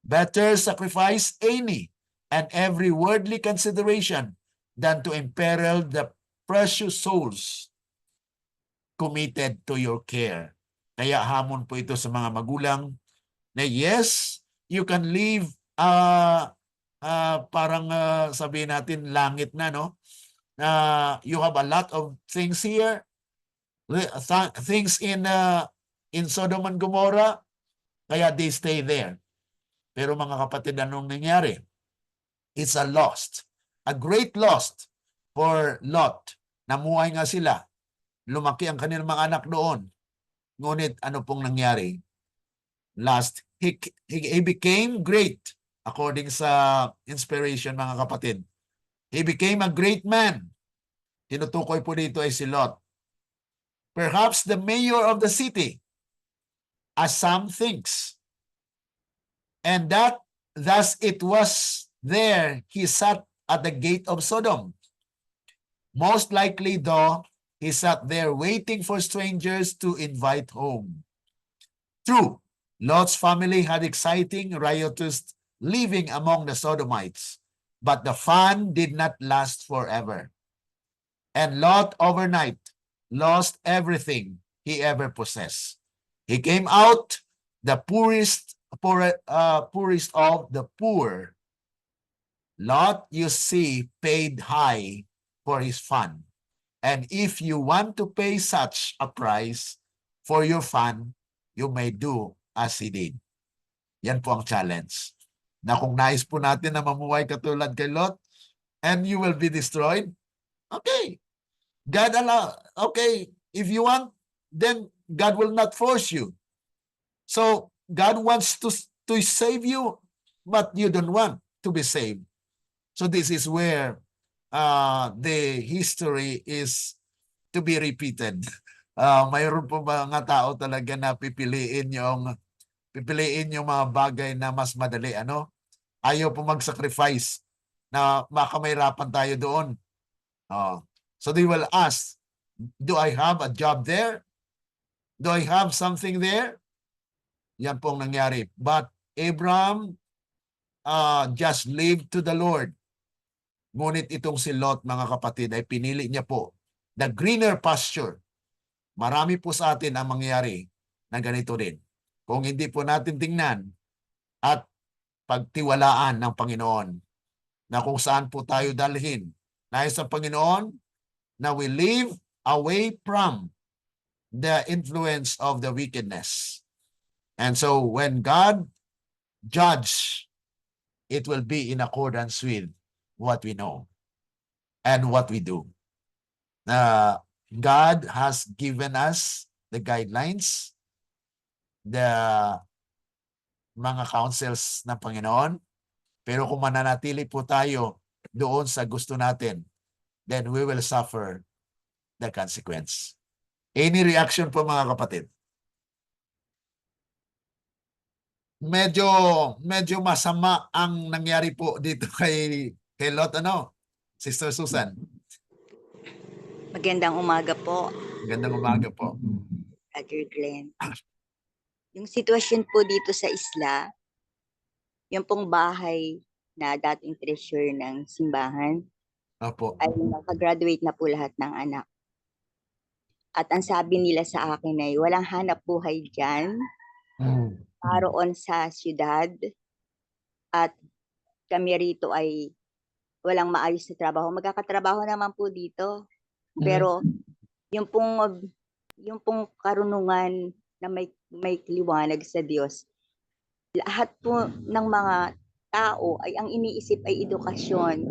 Better sacrifice any and every worldly consideration than to imperil the precious souls committed to your care. Kaya hamon po ito sa mga magulang na yes, you can live parang sabihin natin langit na, no? You have a lot of things here, things in Sodom and Gomorrah, kaya they stay there. Pero mga kapatid, anong nangyari? It's a great loss for Lot. Namuhay nga sila. Lumaki ang kanilang mga anak doon. Ngunit ano pong nangyari? He became great according sa inspiration, mga kapatid. He became a great man. Tinutukoy po dito ay si Lot. Perhaps the mayor of the city, as some thinks. And thus it was there he sat at the gate of Sodom. Most likely, though, he sat there waiting for strangers to invite home. True, Lot's family had exciting, riotous living among the Sodomites, but the fun did not last forever. And Lot overnight lost everything he ever possessed. He came out the poorest of the poor. Lot, you see, paid high for his fun. And if you want to pay such a price for your fun, you may do as he did. Yan po ang challenge. Na kung nais po natin na mamuhay katulad kay Lot, and you will be destroyed, okay. God allow, okay, if you want, then God will not force you. So, God wants to save you, but you don't want to be saved. So this is where the history is to be repeated. Mayroon po mga tao talaga na pipiliin yung mga bagay na mas madali, ano? Ayaw po mag-sacrifice na makamahirapan tayo doon. So they will ask, do I have a job there? Do I have something there? Yan po ang nangyari. But Abraham just lived to the Lord. Ngunit itong si Lot, mga kapatid, ay pinili niya po the greener pasture. Marami po sa atin ang mangyayari na ganito rin. Kung hindi po natin tingnan at pagtiwalaan ng Panginoon na kung saan po tayo dalhin. Nais sa Panginoon na we live away from the influence of the wickedness. And so when God judge, it will be in accordance with what we know and what we do. God has given us the guidelines, the mga counsels ng Panginoon, pero kung mananatili po tayo doon sa gusto natin, then we will suffer the consequence. Any reaction po mga kapatid? Medyo masama ang nangyari po dito kay Lot, ano? Sister Susan. Magandang umaga po, Magandang umaga po. Brother Glenn. Yung sitwasyon po dito sa isla, yung pong bahay na dating treasure ng simbahan, Opo. ay nakagraduate na po lahat ng anak. At ang sabi nila sa akin ay walang hanap buhay dyan, paroon sa syudad, at kami rito ay walang maayos na trabaho. Magkakatrabaho naman po dito, pero yung pong karunungan na may liwanag sa Diyos, lahat po ng mga tao ay ang iniisip ay edukasyon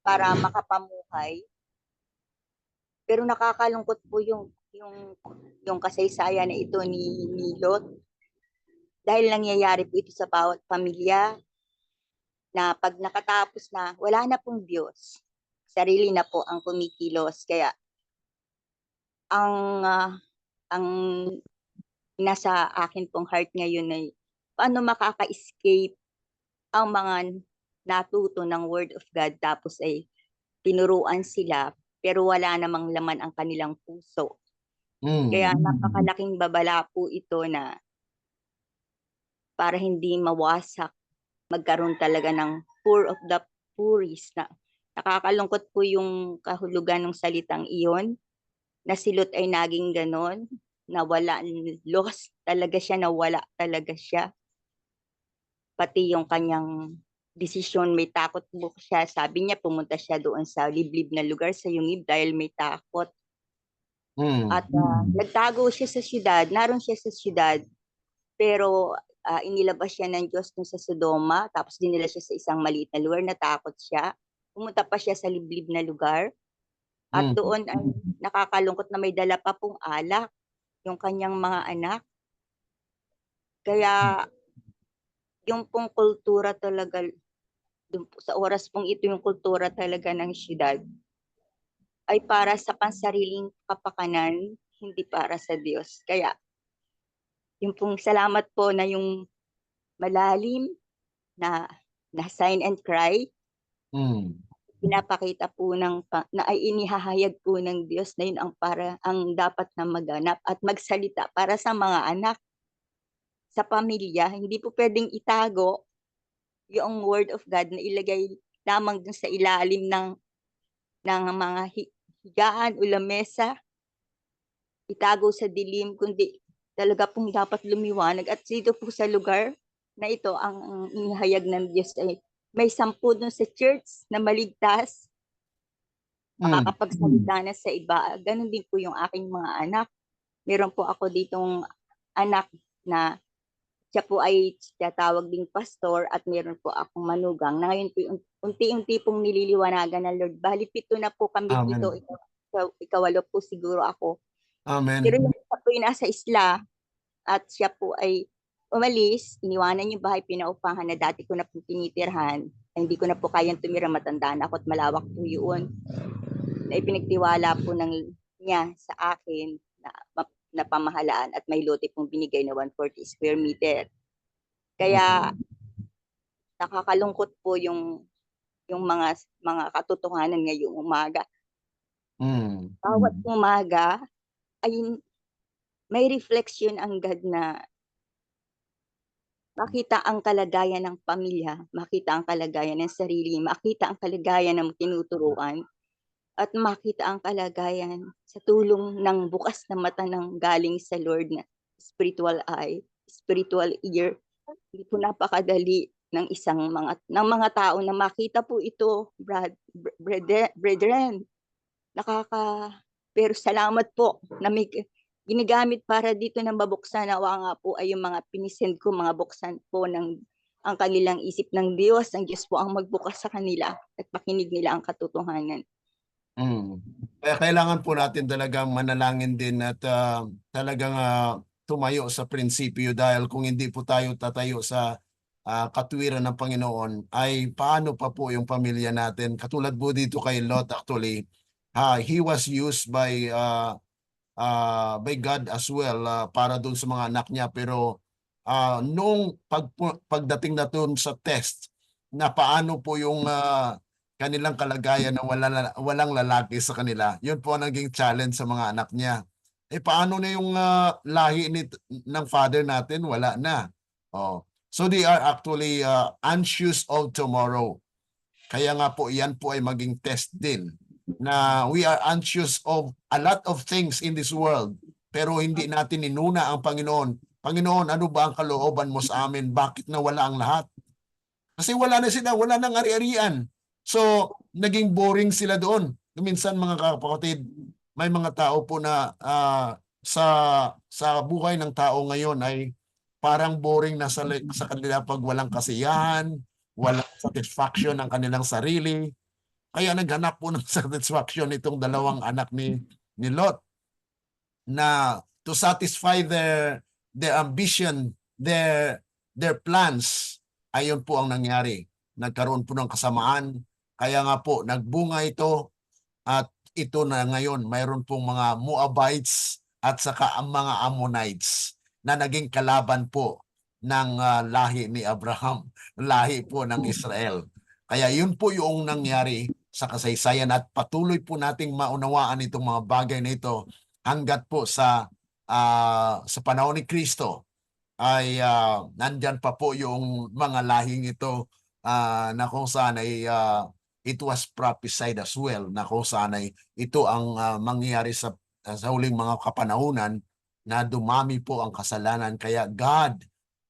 para makapamuhay. Pero nakakalungkot po yung kasaysayan na ito ni Lot, dahil nangyayari po ito sa bawat pamilya, na pag nakatapos na, wala na pong Diyos. Sarili na po ang kumikilos. Kaya ang nasa akin pong heart ngayon ay paano makaka-escape ang mga natuto ng Word of God, tapos ay tinuruan sila pero wala namang laman ang kanilang puso. Kaya napakalaking babala po ito na para hindi mawasak, magkaroon talaga ng poor of the poorest. Na nakakalungkot po yung kahulugan ng salitang iyon, na si Lot ay naging ganon, nawala, lost talaga siya, nawala talaga siya. Pati yung kanyang desisyon, may takot po siya. Sabi niya, pumunta siya doon sa liblib na lugar sa Yungib dahil may takot. At nagtago siya sa syudad, naroon siya sa syudad, pero inilabas siya ng Diyos dun sa Sodoma, tapos dinala siya sa isang maliit na lugar, natakot siya. Pumunta pa siya sa liblib na lugar, at doon ay nakakalungkot na may dala pa pong alak yung kanyang mga anak. Kaya yung pong kultura talaga, sa oras pong ito, yung kultura talaga ng syudad ay para sa pansariling kapakanan, hindi para sa Diyos. Kaya yung pong salamat po na yung malalim na sign and cry, pinapakita po na ay inihahayag po ng Diyos na yun ang dapat na maganap at magsalita para sa mga anak, sa pamilya. Hindi po pwedeng itago yung Word of God na ilagay lamang dun sa ilalim ng mga higaan o lamesa, itago sa dilim, kundi talaga pong dapat lumiwanag. At dito po sa lugar na ito, ang inihayag ng Diyos ay may 10 dun sa church na maligtas, makakapagsalita na sa iba. Ganon din po yung aking mga anak. Meron po ako ditong anak na siya po ay tawag ding pastor, at meron po akong manugang na ngayon po unti-unti pong nililiwanagan ng Lord. Bali 7 na po kami dito. Ikawalo po siguro ako. Amen. Pero yung isa po yung nasa isla, at siya po ay umalis, iniwanan yung bahay pinaupahan na dati ko na po tinitirhan. Hindi ko na po kayang tumira, matanda na ako at malawak po yun. Na ipinagtiwala po niya sa akin na pamahalaan, at may lote pong binigay na 140 square meter. Kaya nakakalungkot po yung mga katotohanan ngayong umaga. Bawat umaga ay may reflection ang God na makita ang kalagayan ng pamilya, makita ang kalagayan ng sarili, makita ang kalagayan ng tinuturuan. at makita ang kalagayan sa tulong ng bukas na mata ng galing sa Lord na spiritual eye, spiritual ear. Hindi po napakadali ng mga tao na makita po ito, brethren. Pero salamat po na may ginagamit para dito na mabuksan. Nawa nga po ay yung mga pinisend ko, mga buksan po ang kanilang isip ng Diyos. Ang Diyos po ang magbukas sa kanila at makinig nila ang katotohanan. Kaya kailangan po natin talagang manalangin din at talagang tumayo sa prinsipyo, dahil kung hindi po tayo tatayo sa katwiran ng Panginoon, ay paano pa po yung pamilya natin? Katulad po dito kay Lot, actually, he was used by God as well para doon sa mga anak niya, pero nung pagdating na doon sa test na paano po yung kanilang kalagayan na walang lalaki sa kanila, yun po ang naging challenge sa mga anak niya. Paano na yung lahi ng father natin? Wala na. So they are actually anxious of tomorrow. Kaya nga po, yan po ay maging test din, na we are anxious of a lot of things in this world, pero hindi natin inuna ang Panginoon. Panginoon, ano ba ang kalooban mo sa amin? Bakit nawala ang lahat? Kasi wala na sila, wala nang ari-arian. So, naging boring sila doon. Minsan, mga kapatid, may mga tao po na sa buhay ng tao ngayon ay parang boring na sa kanila pag walang kasiyahan, walang satisfaction ng kanilang sarili. Kaya naghanap po ng satisfaction itong dalawang anak ni Lot, na to satisfy their ambition, their plans. Ayon po ang nangyari. Nagkaroon po ng kasamaan. Kaya nga po, nagbunga ito, at ito na ngayon, mayroon pong mga Moabites at saka ang mga Ammonites na naging kalaban po ng lahi ni Abraham, lahi po ng Israel. Kaya yun po yung nangyari sa kasaysayan, at patuloy po nating maunawaan itong mga bagay na ito hanggat po sa panahon ni Kristo ay nandyan pa po yung mga lahing ito na kung saan ay it was prophesied as well, na kung saan ay ito ang mangyayari sa huling mga kapanahunan, na dumami po ang kasalanan. Kaya God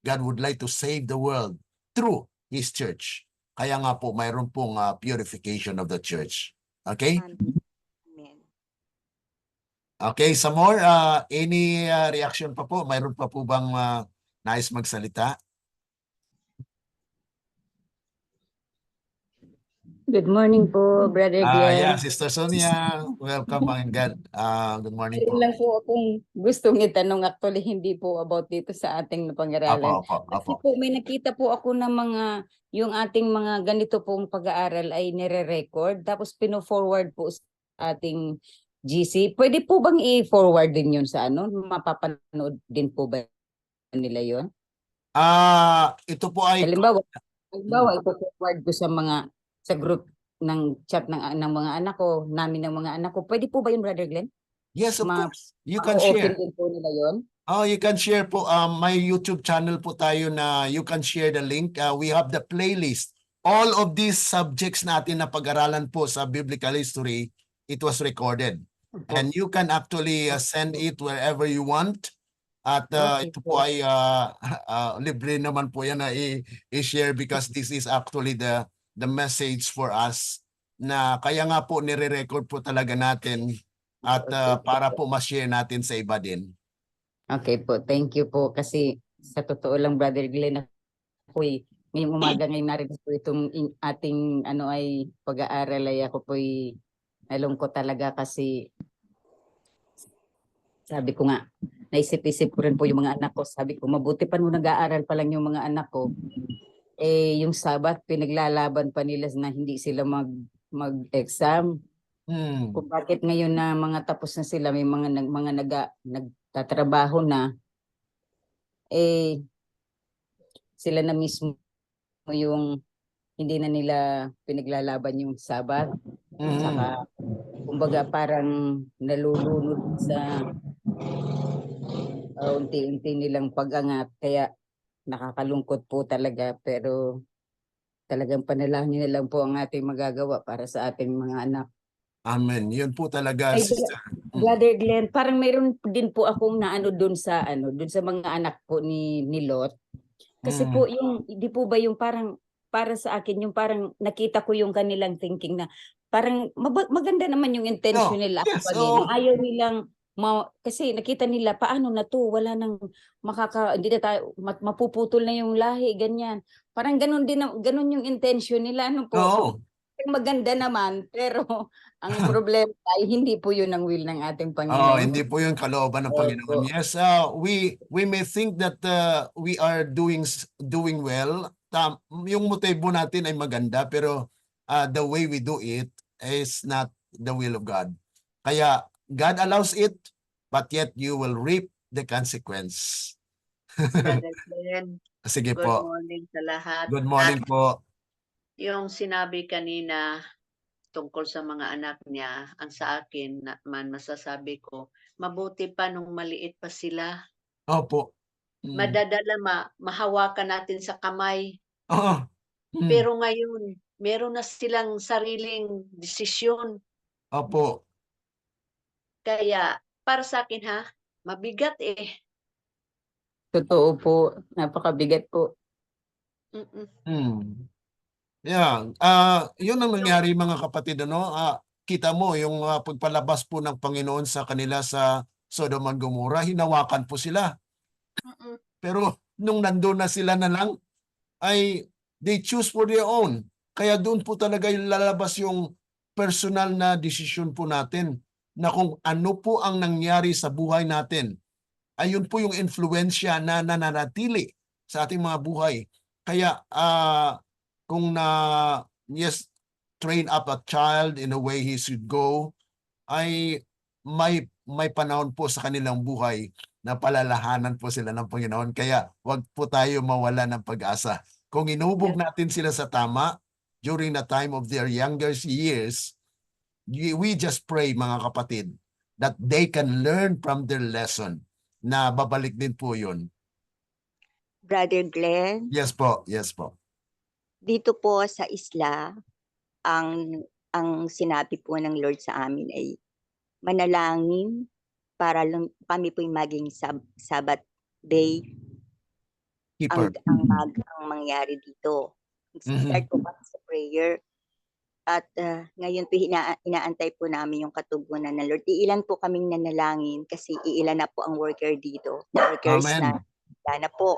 would like to save the world through His church. Kaya nga po mayroon pong purification of the church. Okay? Amen. Okay, some more? Any reaction pa po? Mayroon pa po bang nais magsalita? Good morning po, Brother Glenn. Yeah, Sister Sonia, welcome and God. Good morning Meron po. lang po akong gustong itanong, actually hindi po about dito sa ating napag-aralan. Kasi po may nakita po ako ng yung ating mga ganito pong pag-aaral ay nire-record, tapos pino-forward po sa ating GC. Pwede po bang i-forward din yun sa mapapanood din po ba nila yun? Ito po ay... Halimbawa, ipo-forward ko sa group ng chat ng mga anak ko, namin ng mga anak ko. Pwede po ba yun, Brother Glenn? Yes, of course. You can share. Din po nila yun? You can share po. May YouTube channel po tayo na you can share the link. We have the playlist. All of these subjects natin na pag-aralan po sa biblical history, it was recorded. And you can actually send it wherever you want. At ito po ay libre naman po yan na i-share, because this is actually the message for us, na kaya nga po nire-record po talaga natin, at para po ma-share natin sa iba din. Okay po, thank you po. Kasi sa totoo lang, Brother Glenn, ako'y ngayong umaga ngayon narinig po itong ating ay pag-aaral, ay ako po'y nalungkot talaga, kasi sabi ko nga, naisip-isip ko rin po yung mga anak ko. Sabi ko, mabuti pa nung nag-aaral pa lang yung mga anak ko, yung Sabat, pinaglalaban pa nila na hindi sila mag-exam. Kung bakit ngayon na mga tapos na sila, may mga nagtatrabaho na, sila na mismo yung hindi na nila pinaglalaban yung Sabat. Saka, kumbaga parang nalulunod sa unti-unti nilang pag-angat. Kaya nakakalungkot po talaga, pero talagang panalangin na lang po ang ating magagawa para sa ating mga anak. Amen. Yun po talaga, Ay, sister. Brother Glenn, parang mayroon din po akong naano doon sa mga anak po ni Lot. Kasi po yung di po ba yung parang para sa akin yung parang nakita ko yung kanilang thinking na parang maganda naman yung intention No, nila yes, actually, na oo. ayaw nilang kasi nakita nila paano na to, wala nang hindi na tayo mapuputol na yung lahi, ganyan. Parang ganun din ganun yung intention nila, ano po. So Oo. maganda naman, pero ang problema ay hindi po yun ang will ng ating Oh, Panginoon. hindi po yung kalooban ng Panginoon. Opo. Yes, we may think that we are doing well. Yung motibo natin ay maganda, pero the way we do it is not the will of God. Kaya God allows it, but yet you will reap the consequence. Brother Glenn, Sige good po. morning sa lahat. Good morning po. Yung sinabi kanina tungkol sa mga anak niya, ang sa akin man masasabi ko, mabuti pa nung maliit pa sila. Opo. Madadala mahawakan natin sa kamay. Oo. Pero ngayon, meron na silang sariling desisyon. Opo. Kaya para sa akin mabigat eh. Totoo po, napakabigat po. Yeah, yun ang nangyari mga kapatid, ano? Kita mo yung pagpalabas po ng Panginoon sa kanila sa Sodom and Gomorrah, hinawakan po sila. Pero nung nandun na sila na lang, ay they choose for their own. Kaya doon po talaga yung lalabas yung personal na desisyon po natin na kung ano po ang nangyari sa buhay natin. Ayun po yung influensya na nananatili sa ating mga buhay. Kaya kung train up a child in a way he should go, ay may panahon po sa kanilang buhay na palalahanan po sila ng Panginoon. Kaya wag po tayo mawala ng pag-asa. Kung inubog natin sila sa tama during the time of their younger years, we just pray mga kapatid that they can learn from their lesson na babalik din po yun. Brother Glenn, Yes po, yes po. dito po sa isla, ang sinabi po ng Lord sa amin ay manalangin para kami po maging Sabbath day Keeper. ang mangyari dito. Start po kami sa prayer. At ngayon po inaantay po namin yung katugunan ng Lord. Iilan po kaming nanalangin kasi iilan na po ang worker dito. Workers Amen. na po.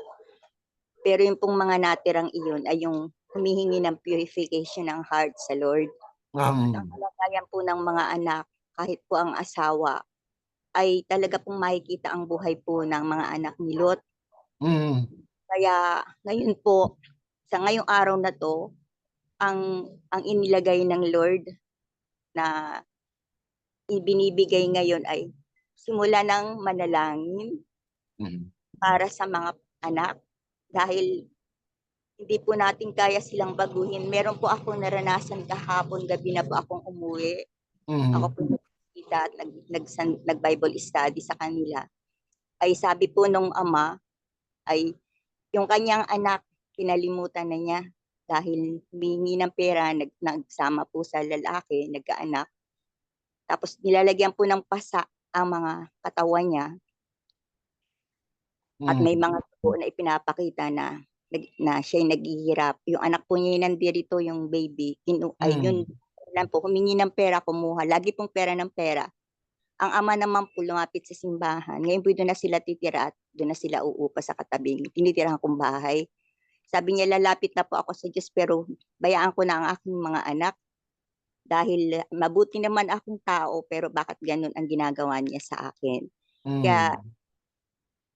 Pero yung pong mga natirang iyon ay yung humihingi ng purification ng heart sa Lord. Ang kalagayan po ng mga anak, kahit po ang asawa, ay talaga pong makikita ang buhay po ng mga anak ni Lot. Kaya ngayon po, sa ngayong araw na to, ang inilagay ng Lord na ibinibigay ngayon ay simula ng manalangin para sa mga anak dahil hindi po natin kaya silang baguhin. Meron po akong naranasan kahapon, gabi na po akong umuwi. Ako po nagkita at nag-Bible study sa kanila. Ay sabi po nung ama, ay yung kanyang anak, kinalimutan na niya dahil humingi ng pera, nagsama po sa lalaki, nagkaanak. Tapos nilalagyan po ng pasa ang mga katawan niya. At may mga po na ipinapakita na siya'y naghihirap. Yung anak po niya nandirito, yung baby, ay yun lang po, humingi ng pera, kumuha. Lagi pong pera ng pera. Ang ama naman po lumapit sa simbahan. Ngayon po doon na sila titira at doon na sila uupa sa katabing tinitirahan kong bahay. Sabi niya, lalapit na po ako sa Diyos pero bayaan ko na ang aking mga anak. Dahil mabuti naman akong tao pero bakit ganun ang ginagawa niya sa akin. Kaya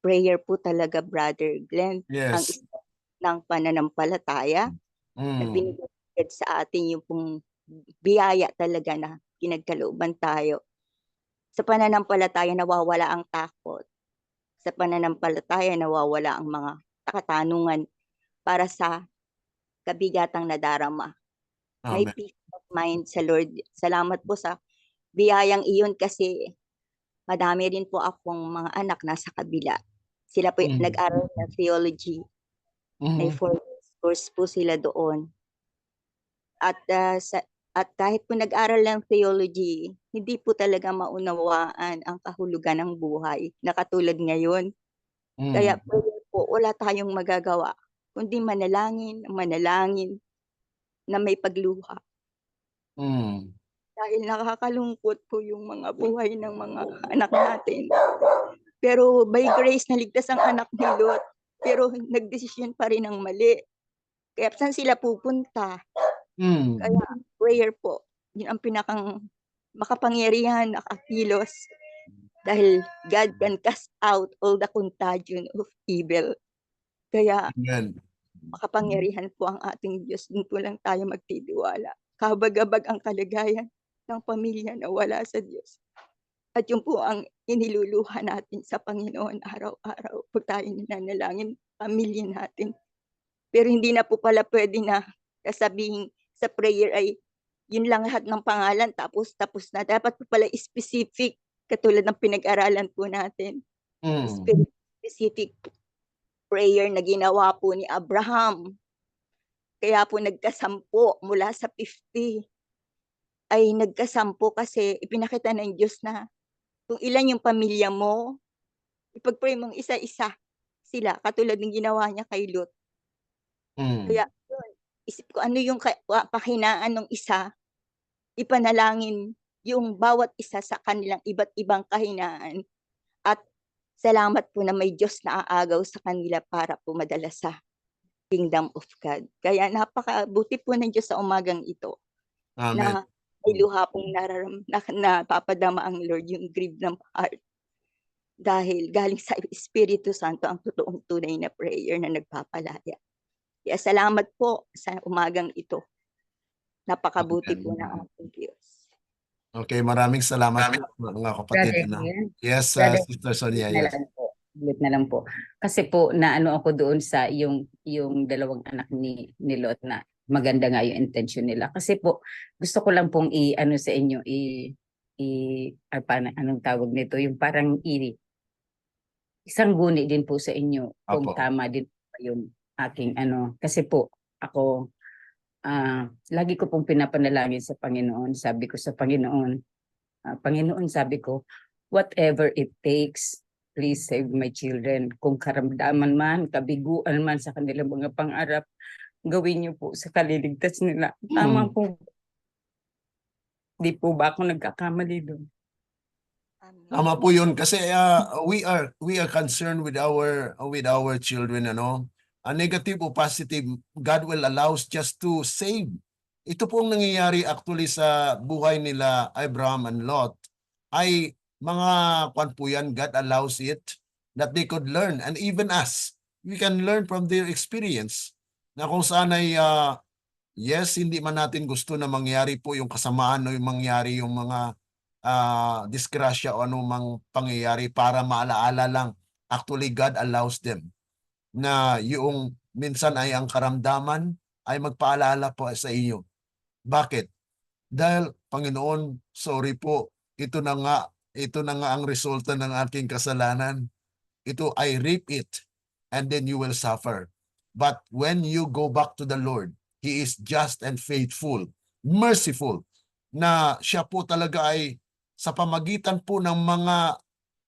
prayer po talaga, Brother Glenn. Yes. Ang isa ng pananampalataya na binigay sa atin yung pong biyaya talaga na pinagkalooban tayo. Sa pananampalataya nawawala ang takot. Sa pananampalataya nawawala ang mga katanungan para sa kabigatang nadarama. May peace of mind sa Lord. Salamat po sa biyayang iyon kasi madami rin po akong mga anak nasa kabila. Sila po nag-aral ng theology. May 4 years course po sila doon. At At kahit po nag-aral ng theology, hindi po talaga maunawaan ang kahulugan ng buhay na katulad ngayon. Kaya po wala tayong magagawa kundi manalangin, manalangin na may pagluha. Dahil nakakalungkot po yung mga buhay ng mga anak natin. Pero by grace, naligtas ang anak ni Lot. Pero nagdesisyon pa rin ng mali. Kaya saan sila pupunta? Kaya prayer po, yun ang pinakang makapangyarihan, nakakilos. Dahil God can cast out all the contagion of evil. Kaya Amen. makapangyarihan po ang ating Diyos. Doon po lang tayo magtitiwala. Kabag-abag ang kalagayan ng pamilya na wala sa Diyos. At yun po ang iniluluha natin sa Panginoon araw-araw. Pag tayo nananalangin, pamilya natin. Pero hindi na po pala pwede na sasabihin sa prayer ay yun lang lahat ng pangalan tapos na. Dapat po pala specific katulad ng pinag-aralan po natin. Specific prayer na ginawa po ni Abraham. Kaya po nagkasampo mula sa 50 ay nagkasampo kasi ipinakita ng Diyos na kung ilan yung pamilya mo, ipag-pray mong isa-isa sila katulad ng ginawa niya kay Lot. Kaya yun, isip ko ano yung pakinaan ng isa, ipanalangin yung bawat isa sa kanilang iba't ibang kahinaan. At salamat po na may Diyos na aagaw sa kanila para po madala sa Kingdom of God. Kaya napakabuti po ng Diyos sa umagang ito. Amen. Na may luha pong napapadama ang Lord yung grieve ng heart. Dahil galing sa Espiritu Santo ang totoong tunay na prayer na nagpapalaya. Kaya salamat po sa umagang ito. Napakabuti po ng ating Diyos. Okay, maraming salamat po, mga kapatid. Yes, Sister Sonia. Yes. Ulit na lang po. Kasi po naano ako doon sa yung dalawang anak ni Lot na maganda nga yung intention nila. Kasi po gusto ko lang pong i-ano sa inyo anong tawag nito, yung parang isang guni din po sa inyo kung tama din po yung aking kasi po ako lagi ko pong pinapanalangin sa Panginoon. Sabi ko sa Panginoon, Panginoon, sabi ko, whatever it takes, please save my children. Kung karamdaman man, kabiguan man sa kanilang mga pangarap, gawin niyo po sa kaliligtas nila. Tama po. Di po ba ako nagkakamali doon? Tama po yun kasi we are concerned with our children, a negative o positive, God will allow us just to save. Ito pong nangyayari actually sa buhay nila Abraham and Lot ay mga kwan po yan, God allows it that they could learn. And even us, we can learn from their experience na kung saan ay yes, hindi man natin gusto na mangyari po yung kasamaan o yung mangyari yung mga disgrasya o anumang pangyayari para maalaala lang. Actually, God allows them na yung minsan ay ang karamdaman ay magpaalala po sa iyo. Bakit? Dahil, Panginoon, sorry po, ito na nga ang resulta ng aking kasalanan. Ito, I reap it and then you will suffer. But when you go back to the Lord, He is just and faithful, merciful, na siya po talaga ay sa pamagitan po ng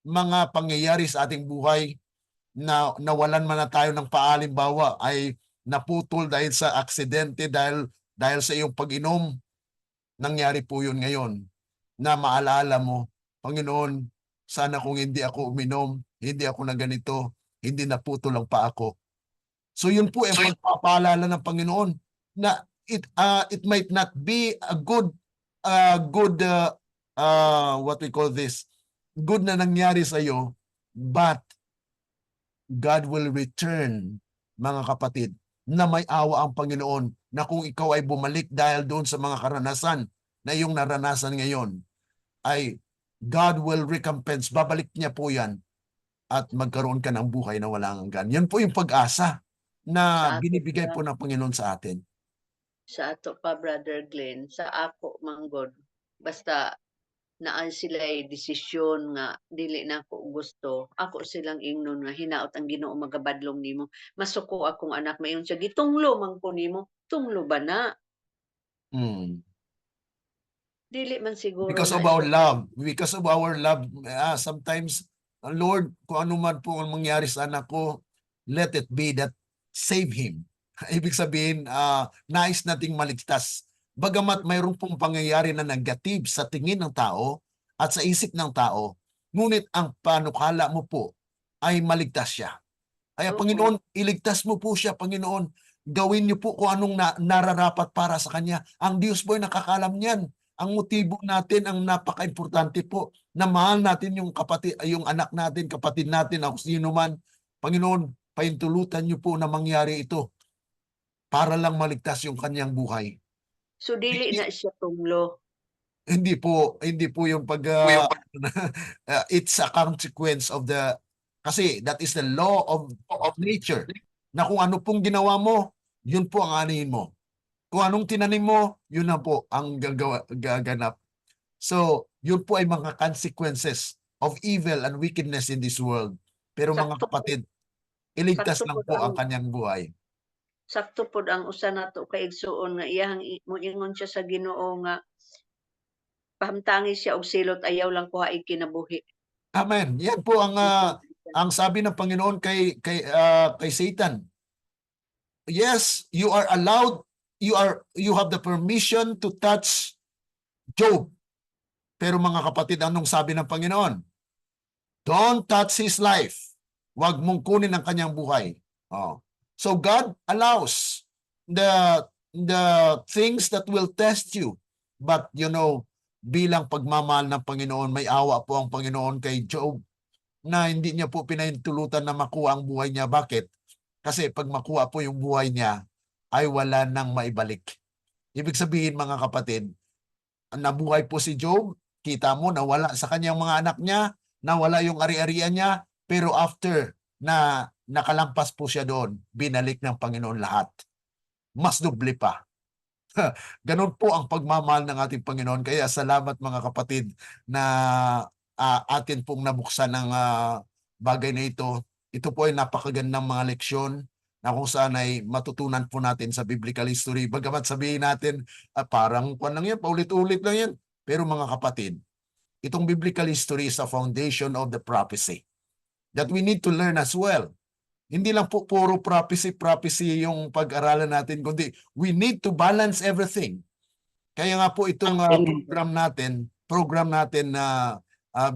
mga pangyayari sa ating buhay na nawalan man na tayo ng paalimbawa ay naputol dahil sa aksidente, dahil sa iyong pag-inom. Nangyari po yun ngayon na maalala mo, Panginoon, sana kung hindi ako uminom, hindi ako na ganito, hindi naputol ang paa ko. So yun po ang pagpapaalala ng Panginoon na it might not be a good what we call this, good na nangyari sa iyo, but God will return, mga kapatid, na may awa ang Panginoon na kung ikaw ay bumalik dahil doon sa mga karanasan na iyong naranasan ngayon, ay God will recompense. Babalik niya po yan at magkaroon ka ng buhay na walang hanggan. Yan po yung pag-asa na binibigay po ng Panginoon sa atin. Sa ato pa, Brother Glenn, sa ako, manggod, basta naan sila'y desisyon nga dili na ako gusto, ako silang ingnon nga hinaot ang Ginoo magabadlong nimo. Masuko akong anak mayon siya gitunglo man ko nimo. Tunglo ba na? Dili man siguro Because na of our siya love. Because of our love, sometimes, Lord, kung ano man po ang mangyari sa anak ko, let it be that save him. Ibig sabihin, nais nating maligtas. Bagamat mayroon pong pangyayari na negative sa tingin ng tao at sa isip ng tao, ngunit ang panukala mo po ay maligtas siya. Kaya Oo. Panginoon, iligtas mo po siya, Panginoon. Gawin niyo po kung anong nararapat para sa kanya. Ang Diyos po ay nakakalam niyan. Ang motibo natin, ang napaka-importante po, na mahal natin yung kapatid, yung anak natin, kapatid natin, ako sino man. Panginoon, paintulutan niyo po na mangyari ito para lang maligtas yung kanyang buhay. So dili na siya tunglo. Hindi po yung pag it's a consequence of the, kasi that is the law of nature, na kung ano pong ginawa mo, yun po ang anihin mo. Kung anong tinanim mo, yun na po ang gaganap. So, yun po ay mga consequences of evil and wickedness in this world. Pero mga Sakto po. kapatid, iligtas Sakto lang po po ang ang- kanyang buhay. Sakto pod ang usa nato ka igsuon nga iyang moingon siya sa Ginoo nga pahamtangi siya og silot ayaw lang kuha kinabuhi. Amen. Yan po ang sabi ng Panginoon kay Satan. Yes, you are allowed, you have the permission to touch Job. Pero mga kapatid, anong sabi ng Panginoon? Don't touch his life. Huwag mong kunin ang kanyang buhay. Oh. So God allows the things that will test you. But bilang pagmamahal ng Panginoon, may awa po ang Panginoon kay Job na hindi niya po pinahintulutan na makuha ang buhay niya. Bakit? Kasi pag makuha po yung buhay niya, ay wala nang maibalik. Ibig sabihin, mga kapatid, nabuhay po si Job, kita mo, nawala sa kanyang mga anak niya, nawala yung ari-arian niya, pero after na nakalampas po siya doon, binalik ng Panginoon lahat. Mas doble pa. Ganun po ang pagmamahal ng ating Panginoon. Kaya salamat mga kapatid na atin pong nabuksan ng bagay na ito. Ito po ay napakagandang mga leksyon na kung saan ay matutunan po natin sa biblical history. Bagamat sabihin natin, parang kung lang yan, paulit-ulit lang yan. Pero mga kapatid, itong biblical history is a foundation of the prophecy that we need to learn as well. Hindi lang po puro prophecy yung pag-aralan natin, kundi we need to balance everything. Kaya nga po itong program natin na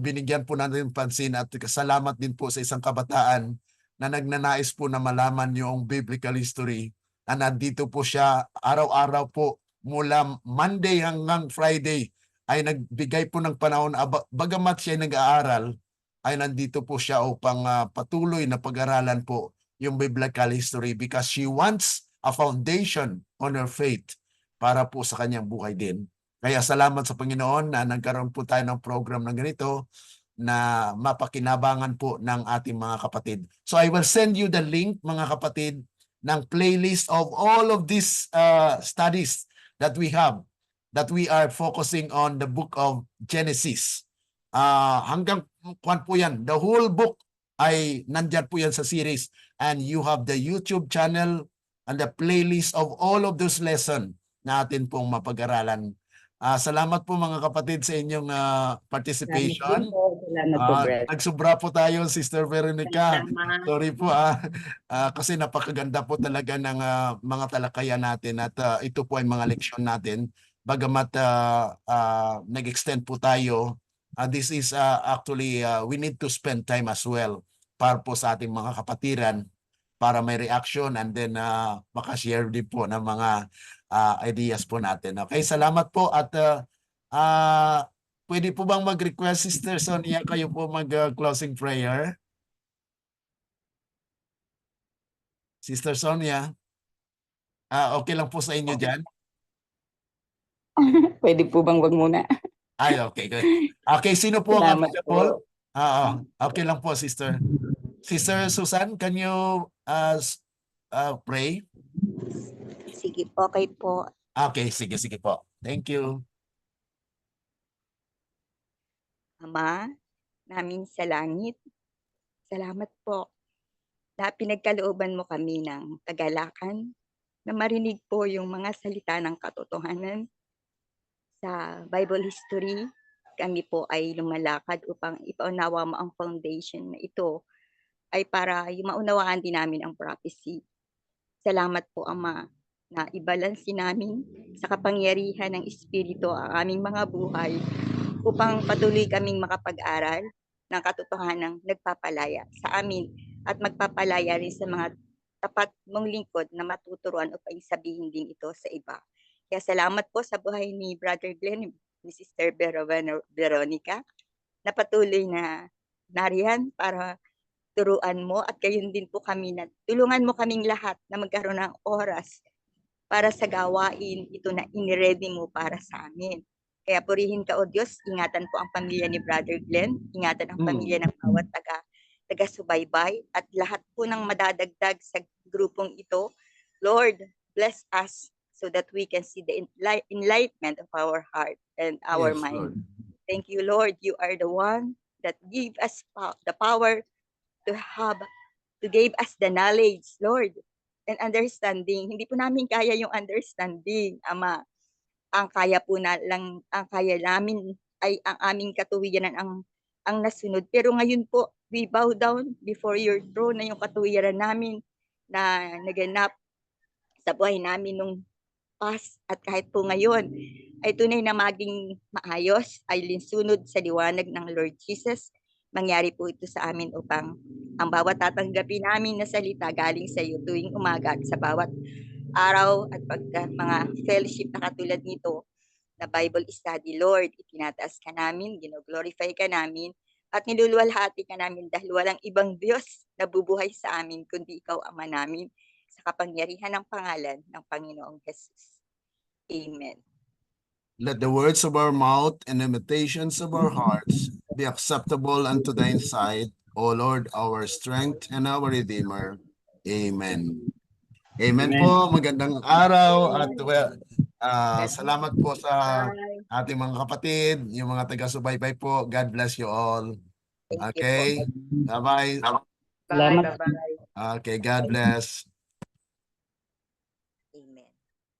binigyan po natin pansin at salamat din po sa isang kabataan na nagnanais po na malaman yung biblical history. Na nandito po siya araw-araw po mula Monday hanggang Friday ay nagbigay po ng panahon, bagamat siya nag-aaral, ay nandito po siya upang patuloy na pag-aralan po yung biblical history because she wants a foundation on her faith para po sa kanyang buhay din. Kaya salamat sa Panginoon na nagkaroon po tayo ng program na ganito na mapakinabangan po ng ating mga kapatid. So I will send you the link, mga kapatid, ng playlist of all of these studies that we have, that we are focusing on the book of Genesis. Hanggang kwan po yan. The whole book ay nandyan po yan sa series. And you have the YouTube channel and the playlist of all of those lessons na atin pong mapag-aralan. Salamat po mga kapatid sa inyong participation. Salamat po, Brett. Nagsubra po tayo, Sister Veronica. Salamat. Sorry po kasi napakaganda po talaga ng mga talakayan natin at ito po ay mga leksyon natin. Bagamat nag-extend po tayo, this is actually we need to spend time as well para po sa ating mga kapatiran para may reaction and then makashare din po ng mga ideas po natin. Okay, salamat po at pwede po bang mag-request, Sister Sonia, kayo po mag-closing prayer? Sister Sonia, okay lang po sa inyo dyan? Pwede po bang wag muna? Ay, okay, good. Okay, sino po ang Salamat available? po. Okay lang po, Sister. Sister Susan, can you pray? Sige, okay po. Okay, sige po. Thank you. Ama namin sa langit, salamat po na pinagkalooban mo kami ng kagalakan na marinig po yung mga salita ng katotohanan. sa Bible history, kami po ay lumalakad upang ipaunawa mo ang foundation na ito ay para maunawaan din namin ang prophecy. Salamat po, Ama, na ibalansin namin sa kapangyarihan ng Espiritu ang aming mga buhay upang patuloy kaming makapag-aral ng katotohanang nagpapalaya sa amin at magpapalaya rin sa mga tapat mong lingkod na matuturuan upang sabihin din ito sa iba. Kaya salamat po sa buhay ni Brother Glenn, ni Sister Veronica, na patuloy na nariyan para turuan mo at gayon din po kami na tulungan mo kaming lahat na magkaroon ng oras para sa gawain ito na iniready mo para sa amin. Kaya purihin ka, O Diyos, ingatan po ang pamilya ni Brother Glenn, ingatan ang pamilya ng bawat taga-subaybay at lahat po ng madadagdag sa grupong ito. Lord, bless us so that we can see the enlightenment of our heart and our Yes, mind. Lord. Thank you, Lord. You are the one that give us the power to give us the knowledge, Lord, and understanding. Hindi po namin kaya yung understanding, Ama. Ang kaya namin ay ang aming katuwiran ang nasunod. Pero ngayon po, we bow down before your throne na yung katuwiran namin na naganap sa buhay namin nung past at kahit po ngayon ay tunay na maging maayos, ay linsunod sa liwanag ng Lord Jesus. Mangyari po ito sa amin upang ang bawat tatanggapin namin na salita galing sa iyo tuwing umaga at sa bawat araw at mga fellowship na katulad nito na Bible study, Lord, itinataas ka namin, gino-glorify ka namin, at niluluwalhati ka namin dahil walang ibang Diyos na bubuhay sa amin kundi ikaw, Ama namin, sa kapangyarihan ng pangalan ng Panginoong Jesus. Amen. Let the words of our mouth and the meditations of our hearts be acceptable unto thine sight, O Lord, our strength and our Redeemer. Amen. Amen po. Magandang araw at salamat po sa ating mga kapatid, yung mga taga-subaybay po. God bless you all. Thank you po. Okay? Bye-bye. Salamat. Okay, God bless.